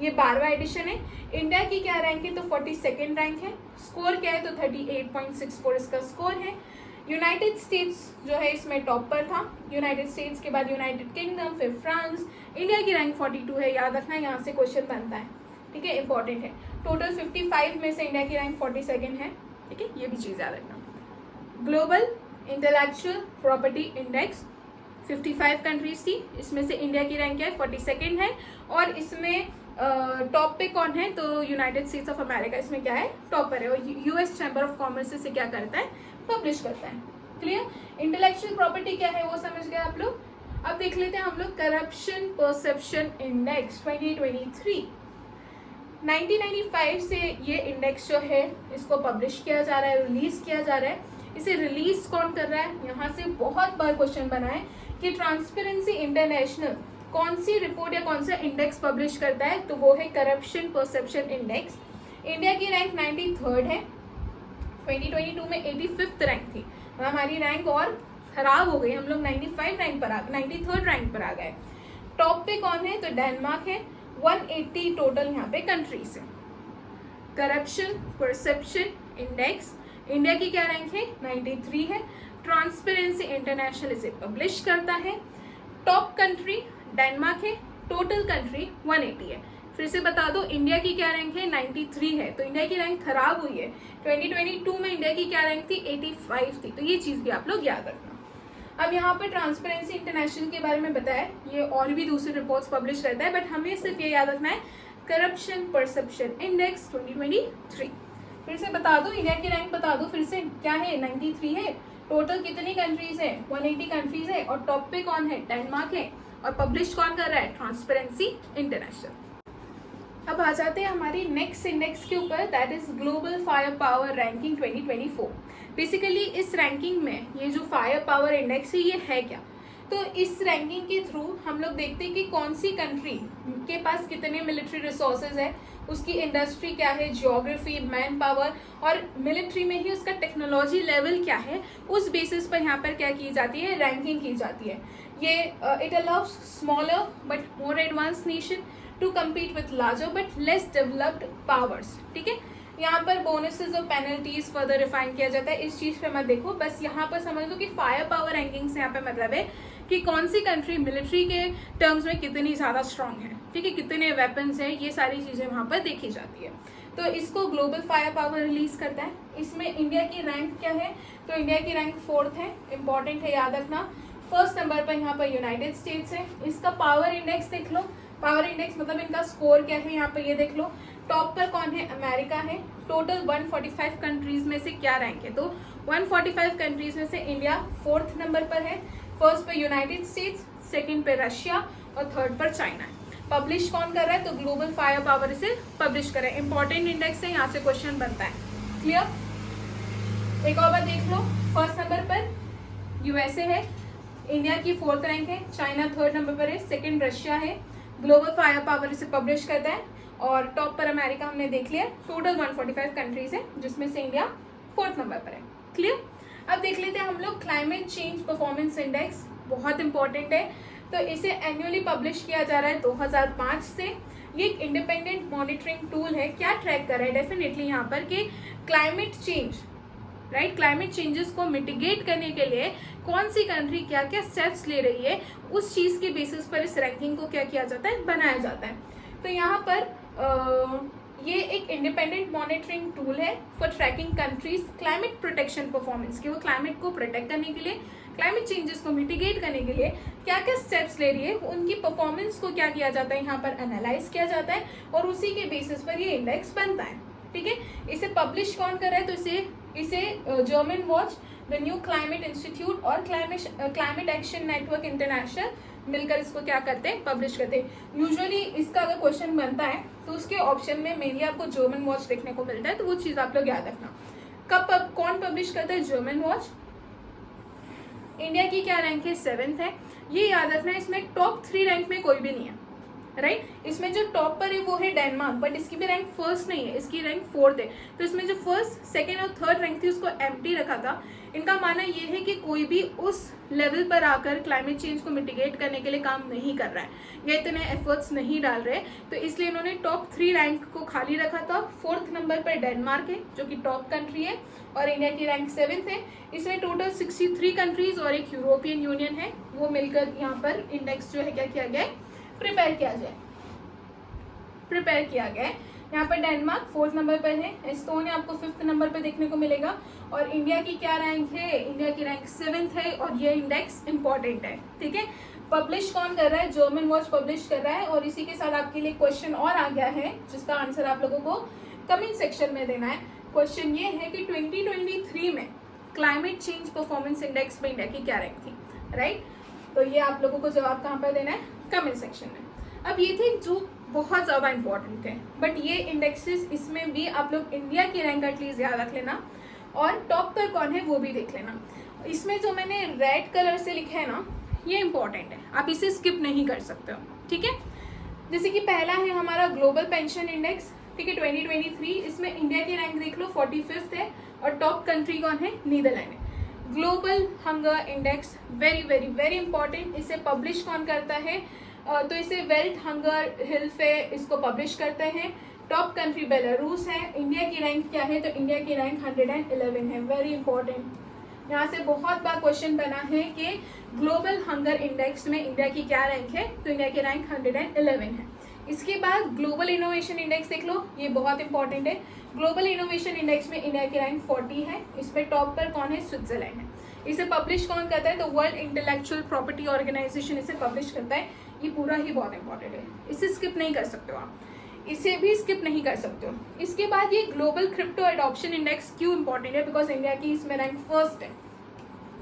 ये 12वां एडिशन है। इंडिया की क्या रैंक है, तो 42nd रैंक है। स्कोर क्या है, तो 38.64 इसका स्कोर है। यूनाइटेड स्टेट्स जो है इसमें टॉप पर था। यूनाइटेड स्टेट्स के बाद यूनाइटेड किंगडम, फिर फ्रांस। इंडिया की रैंक 42 है, याद रखना, यहाँ से क्वेश्चन बनता है, ठीक है, इंपॉर्टेंट है। टोटल 55 में से इंडिया की रैंक 42nd है, ठीक है, ये भी चीज़ याद रखना। Global intellectual property index 55 countries थी, इसमें से इंडिया की रैंक है 42nd है, और इसमें टॉप पे कौन है, तो यूनाइटेड स्टेट्स ऑफ अमेरिका इसमें क्या है, टॉप पर है, और US चैम्बर ऑफ कॉमर्स इसे क्या करता है, पब्लिश करता है। क्लियर, इंटेलेक्चुअल प्रॉपर्टी क्या है वो समझ गए आप लोग। अब देख लेते हैं हम लोग करप्शन परसेप्शन इंडेक्स 2023। 1995 से ये इंडेक्स जो है इसको पब्लिश किया जा रहा है, रिलीज किया जा रहा है। इसे रिलीज कौन कर रहा है, यहाँ से बहुत बार क्वेश्चन बना है कि ट्रांसपेरेंसी इंटरनेशनल कौन सी रिपोर्ट या कौन सा इंडेक्स पब्लिश करता है, तो वो है करप्शन परसेप्शन इंडेक्स। इंडिया की रैंक 93rd है, 2022 में 85th रैंक थी, हमारी रैंक और खराब हो गई, हम लोग 95 रैंक पर आ गए, 93rd रैंक पर आ गए। टॉप पे कौन है? तो डेनमार्क है, 180 टोटल यहाँ पे कंट्रीज है। करप्शन परसेप्शन इंडेक्स, इंडिया की क्या रैंक है? 93 है। ट्रांसपेरेंसी इंटरनेशनल इसे पब्लिश करता है। टॉप कंट्री डेनमार्क है, टोटल कंट्री 180 है। फिर से बता दो, इंडिया की क्या रैंक है? 93 है, तो इंडिया की रैंक खराब हुई है। 2022 में इंडिया की क्या रैंक थी? 85 थी, तो ये चीज भी आप लोग याद रखना। अब यहाँ पे ट्रांसपेरेंसी इंटरनेशनल के बारे में बताया, ये और भी दूसरे रिपोर्ट्स पब्लिश रहता है, बट हमें सिर्फ ये याद रखना है करप्शन परसेप्शन इंडेक्स 2023। फिर से बता दो, इंडिया की रैंक बता दो फिर से, क्या है? 93 है। टोटल कितनी कंट्रीज है? 180 कंट्रीज है, और टॉप पे कौन है? डेनमार्क है, और पब्लिश कौन कर रहा है? Transparency international. अब आ जाते हैं हमारी नेक्स्ट इंडेक्स के ऊपर, that is global fire power ranking 2024। Basically इस रैंकिंग में ये जो फायर पावर इंडेक्स है ये है क्या? तो इस रैंकिंग के थ्रू हम लोग देखते हैं कि कौन सी कंट्री के पास कितने मिलिट्री रिसोर्सेज है, उसकी इंडस्ट्री क्या है, जियोग्राफी, मैन पावर, और मिलिट्री में ही उसका टेक्नोलॉजी लेवल क्या है, उस बेसिस पर यहाँ पर क्या की जाती है? रैंकिंग की जाती है। ये it allows smaller but more advance nation to compete with larger but less developed powers. ठीक है, यहाँ पर बोनसेस और पेनल्टीज फर्दर रिफाइन किया जाता है, इस चीज पे मत देखो, बस यहाँ पर समझ लो कि फायर पावर रैंकिंग से यहाँ पे मतलब है कि कौन सी कंट्री मिलिट्री के टर्म्स में कितनी ज्यादा स्ट्रांग है, ठीक है, कितने वेपन्स है, ये सारी चीजें वहां पर देखी जाती है। तो इसको ग्लोबल फायर पावर रिलीज करता है। इसमें इंडिया की रैंक क्या है? तो इंडिया की रैंक 4th है, इंपॉर्टेंट है, याद रखना। फर्स्ट नंबर पर यहाँ पर यूनाइटेड स्टेट्स है। इसका पावर इंडेक्स देख लो, पावर इंडेक्स मतलब इनका स्कोर क्या है यहाँ पर ये देख लो। टॉप पर कौन है? अमेरिका है। टोटल 145 कंट्रीज में से क्या रैंक है? तो 145 कंट्रीज में से इंडिया 4th नंबर पर है। फर्स्ट पे यूनाइटेड स्टेट्स, सेकंड पे रशिया, और थर्ड पर चाइना है। पब्लिश कौन कर रहा है? तो ग्लोबल फायर पावर इसे पब्लिश कर रहा है। इंपॉर्टेंट इंडेक्स है, यहाँ से क्वेश्चन बनता है। क्लियर? एक और बार देख लो, फर्स्ट नंबर पर यूएसए है, इंडिया की 4th रैंक है, चाइना 3rd नंबर पर है, सेकंड रशिया है। ग्लोबल फायर पावर इसे पब्लिश करता है, और टॉप पर अमेरिका हमने देख लिया। टोटल 145 कंट्रीज है, जिसमें से इंडिया 4th नंबर पर है। क्लियर? अब देख लेते हैं हम लोग क्लाइमेट चेंज परफॉर्मेंस इंडेक्स, बहुत इंपॉर्टेंट है। तो इसे एनुअली पब्लिश किया जा रहा है 2005 से। ये एक इंडिपेंडेंट मॉनिटरिंग टूल है। क्या ट्रैक कर रहा है? डेफिनेटली यहाँ पर कि climate change, right, climate changes को मिटिगेट करने के लिए कौन सी कंट्री क्या क्या स्टेप्स ले रही है, उस चीज के बेसिस पर इस रैंकिंग को क्या किया जाता है? बनाया जाता है। तो यहाँ पर ये एक इंडिपेंडेंट मॉनिटरिंग टूल है for tracking countries climate protection performance, कि वो क्लाइमेट को प्रोटेक्ट करने के लिए, क्लाइमेट चेंजेस को मिटिगेट करने के लिए क्या क्या स्टेप्स ले रही है, उनकी परफॉर्मेंस को क्या किया जाता है? यहाँ पर एनालाइज किया जाता है, और उसी के बेसिस पर ये इंडेक्स बनता है। ठीक है, इसे पब्लिश कौन कर रहा है? तो इसे German watch, the new climate institute और क्लाइमेट एक्शन नेटवर्क इंटरनेशनल मिलकर इसको क्या करते हैं? पब्लिश करते हैं। यूजुअली इसका अगर क्वेश्चन बनता है तो उसके ऑप्शन में मेनली आपको जर्मन वॉच देखने को मिलता है, तो वो चीज आप लोग याद रखना। कौन पब्लिश करता है? German watch. इंडिया की क्या रैंक है? 7th है, ये याद रखना है। इसमें टॉप 3 रैंक में कोई भी नहीं है, राइट। इसमें जो टॉप पर है वो है डेनमार्क, बट इसकी भी रैंक 1st नहीं है, इसकी रैंक 4th है। तो इसमें जो 1st, 2nd और 3rd रैंक थी उसको एम्प्टी रखा था। इनका मानना ये है कि कोई भी उस लेवल पर आकर क्लाइमेट चेंज को मिटिगेट करने के लिए काम नहीं कर रहा है, या इतने एफर्ट्स नहीं डाल रहे, तो इसलिए इन्होंने टॉप 3 रैंक को खाली रखा था। 4th नंबर पर डेनमार्क है जो कि टॉप कंट्री है, और इंडिया की रैंक 7th है। इसमें टोटल 63 कंट्रीज और एक यूरोपियन यूनियन है, वो मिलकर यहाँ पर इंडेक्स जो है क्या किया गया है? प्रिपेयर किया गया है। यहाँ पर डेनमार्क 4th नंबर पर है, एस्टोनिया आपको 5th नंबर पर देखने को मिलेगा, और इंडिया की क्या रैंक है? इंडिया की रैंक 7th है, और ये इंडेक्स इंपॉर्टेंट है। ठीक है, पब्लिश कौन कर रहा है? जर्मन वॉच पब्लिश कर रहा है। और इसी के साथ आपके लिए क्वेश्चन और आ गया है, जिसका आंसर आप लोगों को कमेंट सेक्शन में देना है। क्वेश्चन ये है कि 2023 में क्लाइमेट चेंज परफॉर्मेंस इंडेक्स में इंडिया की क्या रैंक थी, राइट। तो ये आप लोगों को जवाब कहाँ पर देना है? कमेंट सेक्शन में। अब ये थे जो बहुत ज़्यादा इंपॉर्टेंट थे, बट ये इंडेक्सेस, इसमें भी आप लोग इंडिया की रैंक एटलीस्ट याद रख लेना, और टॉप पर कौन है वो भी देख लेना। इसमें जो मैंने रेड कलर से लिखा है ना, ये इंपॉर्टेंट है, आप इसे स्किप नहीं कर सकते हो। ठीक है, जैसे कि पहला है हमारा ग्लोबल पेंशन इंडेक्स, ठीक है, 2023। इसमें इंडिया की रैंक देख लो 45th है, और टॉप कंट्री कौन है? नीदरलैंड है। Global hunger index, very very very important. इसे पब्लिश कौन करता है? तो इसे वेल्थ हंगर हिल्फ इसको पब्लिश करते हैं। टॉप कंट्री बेलारूस है। इंडिया की रैंक क्या है? तो इंडिया की रैंक 111 है। Very important. यहाँ से बहुत बार क्वेश्चन बना है कि ग्लोबल हंगर इंडेक्स में इंडिया की क्या रैंक है? तो इंडिया की रैंक 111 है। इसके बाद ग्लोबल इनोवेशन इंडेक्स देख लो, ये बहुत इंपॉर्टेंट है। ग्लोबल इनोवेशन इंडेक्स में इंडिया की रैंक 40 है। इसमें टॉप पर कौन है? स्विट्जरलैंड है। इसे पब्लिश कौन करता है? तो वर्ल्ड इंटेलेक्चुअल प्रॉपर्टी ऑर्गेनाइजेशन इसे पब्लिश करता है। ये पूरा ही बहुत इंपॉर्टेंट है, इसे स्किप नहीं कर सकते हो आप, इसे भी स्किप नहीं कर सकते हो। इसके बाद ये ग्लोबल क्रिप्टो एडॉप्शन इंडेक्स क्यों इंपॉर्टेंट है? बिकॉज इंडिया की इसमें रैंक फर्स्ट है,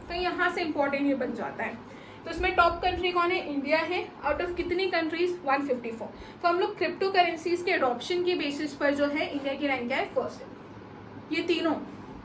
तो यहाँ से इंपॉर्टेंट ये बन जाता है। तो इसमें टॉप कंट्री कौन है? इंडिया है। आउट ऑफ कितनी कंट्रीज? 154। तो हम लोग क्रिप्टो करेंसीज के एडॉप्शन के बेसिस पर जो है इंडिया की रैंक क्या है? फर्स्ट है। ये तीनों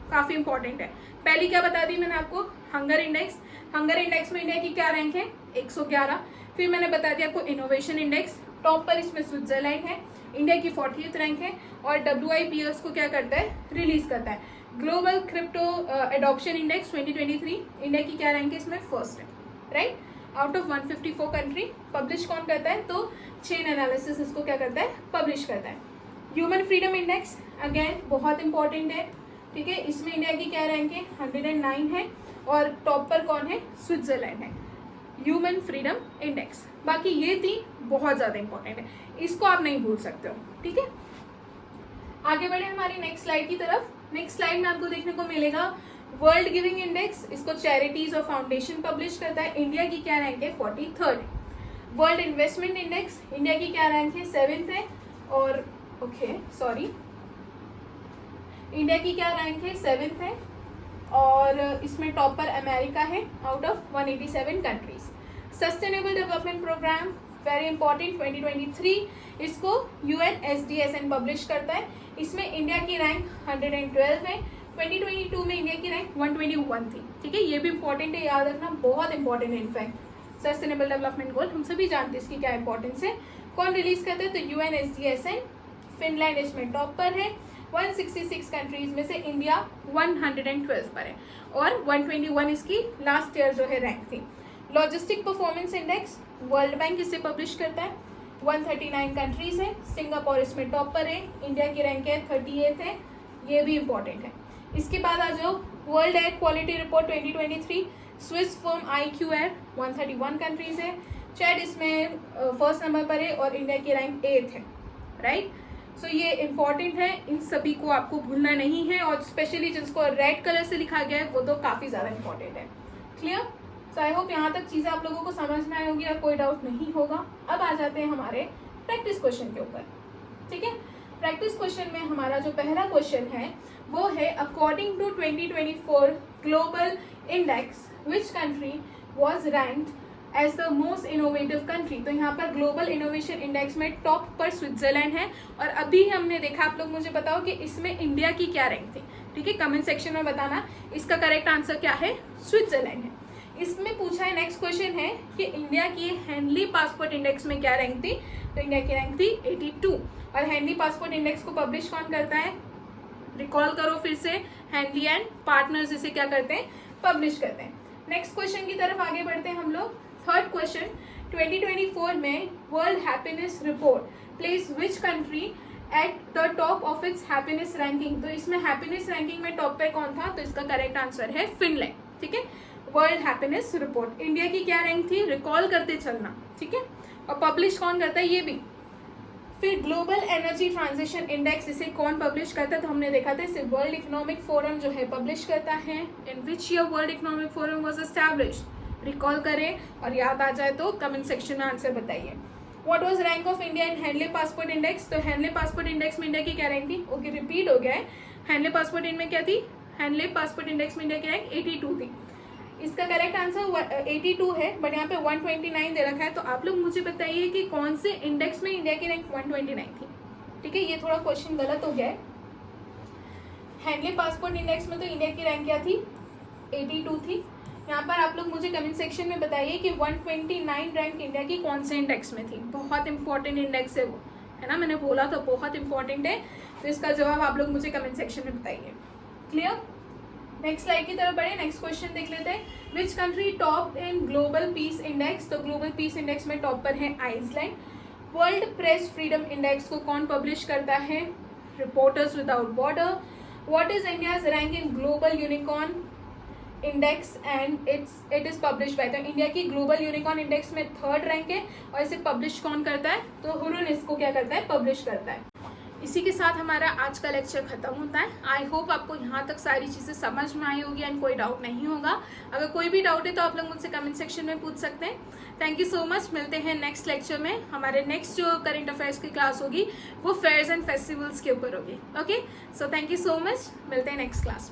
काफी इंपॉर्टेंट है। पहली क्या बता दी मैंने आपको? Hunger index. हंगर इंडेक्स में इंडिया की क्या रैंक है? 111। फिर मैंने बता दिया आपको इनोवेशन इंडेक्स, टॉप पर इसमें स्विट्जरलैंड है, इंडिया की 40th रैंक है। और WIPS को क्या करता है? रिलीज करता है। Global crypto adoption index 2023, India की क्या रैंक है? इसमें फर्स्ट है, right. Out of 154 country. Publish कौन करता है? तो चेन एनालिसिस इसको क्या करता है? पब्लिश करता है। ह्यूमन फ्रीडम इंडेक्स अगेन बहुत इंपॉर्टेंट है, ठीक है। इसमें इंडिया की क्या रैंक है? 109 है। और टॉप पर कौन है? स्विट्जरलैंड है। Human freedom index. बाकी ये तीन बहुत ज्यादा इंपॉर्टेंट है, इसको आप नहीं भूल सकते हो, ठीक है। आगे बढ़े हमारी नेक्स्ट स्लाइड की तरफ। नेक्स्ट स्लाइड में आपको देखने को मिलेगा वर्ल्ड गिविंग इंडेक्स। इसको चैरिटीज और फाउंडेशन पब्लिश करता है। इंडिया की क्या रैंक है? 43rd है। वर्ल्ड इन्वेस्टमेंट इंडेक्स, इंडिया की क्या रैंक है? 7th है। और इंडिया की क्या रैंक है? 7th है। और इसमें टॉप पर अमेरिका है out of 187 countries. Sustainable development programme very important 2023, इसको UNSDSN पब्लिश करता है। इसमें इंडिया की रैंक 112 है। 2022 में इंडिया की रैंक 121 थी, ठीक है। ये भी इंपॉर्टेंट है, याद रखना, बहुत इंपॉर्टेंट है। इनफैक्ट सस्टेनेबल डेवलपमेंट गोल हम सभी जानते हैं इसकी क्या इंपॉर्टेंस है। कौन रिलीज करता है? तो UNSDSN। फिनलैंड इसमें टॉप पर है। 166 कंट्रीज में से इंडिया 112 पर है और 121 इसकी लास्ट ईयर जो है रैंक थी। Logistic performance index world bank इसे पब्लिश करता है। 139 कंट्रीज है। सिंगापुर इसमें टॉप पर है। इंडिया की रैंक है 38 है। ये भी इंपॉर्टेंट है। इसके बाद आ जाओ world air quality report 2023। Swiss firm IQ air 131 countries है। चैड इसमें फर्स्ट नंबर पर है और इंडिया की रैंक 8th है, राइट। सो ये इंपॉर्टेंट है, इन सभी को आपको भूलना नहीं है। और स्पेशली जिसको रेड कलर से लिखा गया है वो तो काफी ज्यादा इंपॉर्टेंट है। क्लियर? सो आई होप यहाँ तक चीजें आप लोगों को समझ में आई होगी और कोई डाउट नहीं होगा। अब आ जाते हैं हमारे प्रैक्टिस क्वेश्चन के ऊपर, ठीक है। प्रैक्टिस क्वेश्चन में हमारा जो पहला क्वेश्चन है वो है according to 2024 global index which country was ranked as the most innovative country. तो यहाँ पर ग्लोबल इनोवेशन इंडेक्स में टॉप पर स्विट्जरलैंड है। और अभी हमने देखा, आप लोग मुझे बताओ कि इसमें इंडिया की क्या रैंक थी, ठीक है। कमेंट सेक्शन में बताना इसका करेक्ट आंसर क्या है? स्विट्जरलैंड है। इसमें पूछा है, नेक्स्ट क्वेश्चन है कि इंडिया की हेनली पासपोर्ट इंडेक्स में क्या रैंक थी? तो इंडिया की रैंक थी 82। और हेनली पासपोर्ट इंडेक्स को पब्लिश कौन करता है? रिकॉल करो फिर से, हेनली एंड पार्टनर्स इसे क्या करते हैं? पब्लिश करते हैं। नेक्स्ट क्वेश्चन की तरफ आगे बढ़ते हैं हम लोग। थर्ड क्वेश्चन, 2024 में world happiness report place which country at the top of its happiness ranking. तो इसमें हैप्पीनेस रैंकिंग में टॉप पे कौन था? तो इसका करेक्ट आंसर है फिनलैंड, ठीक है। वर्ल्ड हैप्पीनेस रिपोर्ट, इंडिया की क्या रैंक थी? रिकॉल करते चलना, ठीक है। और पब्लिश कौन करता है? ये भी। फिर ग्लोबल एनर्जी ट्रांजिशन इंडेक्स इसे कौन पब्लिश करता है? तो हमने देखा था इसे वर्ल्ड इकोनॉमिक फोरम जो है पब्लिश करता है। In which year World Economic Forum was established? Recall करें और याद आ जाए तो कमेंट सेक्शन में आंसर बताइए। What was rank of India in Henley passport index? तो हेनले पासपोर्ट इंडेक्स में इंडिया की क्या रैंक थी? ओके, रिपीट हो गया है। हेनले पासपोर्ट इंडेक्स में क्या थी? हेनले पासपोर्ट इंडेक्स में इंडिया की रैंक 82 थी। इसका करेक्ट आंसर 82 है, बट यहाँ पे 129 दे रखा है। तो आप लोग मुझे बताइए कि कौन से इंडेक्स में इंडिया की रैंक 129 थी, ठीक है। ये थोड़ा क्वेश्चन गलत हो गया है। हेनले पासपोर्ट इंडेक्स में तो इंडिया की रैंक क्या थी? 82 थी। यहाँ पर आप लोग मुझे कमेंट सेक्शन में बताइए कि 129 रैंक इंडिया की कौन से इंडेक्स में थी। बहुत इंपॉर्टेंट इंडेक्स है वो, है ना, मैंने बोला तो बहुत इंपॉर्टेंट है। तो इसका जवाब आप लोग मुझे कमेंट सेक्शन में बताइए। क्लियर? नेक्स्ट स्लाइड की तरफ बढ़े, नेक्स्ट क्वेश्चन देख लेते हैं। Which country top in global peace index? तो ग्लोबल पीस इंडेक्स में टॉप पर है Iceland. World press freedom index को कौन पब्लिश करता है? Reporters without border. What is India's rank in global unicorn index and it is publish by? तो इंडिया की ग्लोबल यूनिकॉर्न इंडेक्स में 3rd रैंक है और इसे पब्लिश कौन करता है? तो हुरुन इसको क्या करता है? पब्लिश करता है। इसी के साथ हमारा आज का लेक्चर खत्म होता है। आई होप आपको यहाँ तक सारी चीज़ें समझ में आई होगी एंड कोई डाउट नहीं होगा। अगर कोई भी डाउट है तो आप लोग मुझसे कमेंट सेक्शन में पूछ सकते हैं। Thank you so much. मिलते हैं नेक्स्ट लेक्चर में। हमारे नेक्स्ट जो करंट अफेयर्स की क्लास होगी वो फेयर्स एंड फेस्टिवल्स के ऊपर होगी। Okay, so thank you so much. मिलते हैं नेक्स्ट क्लास में।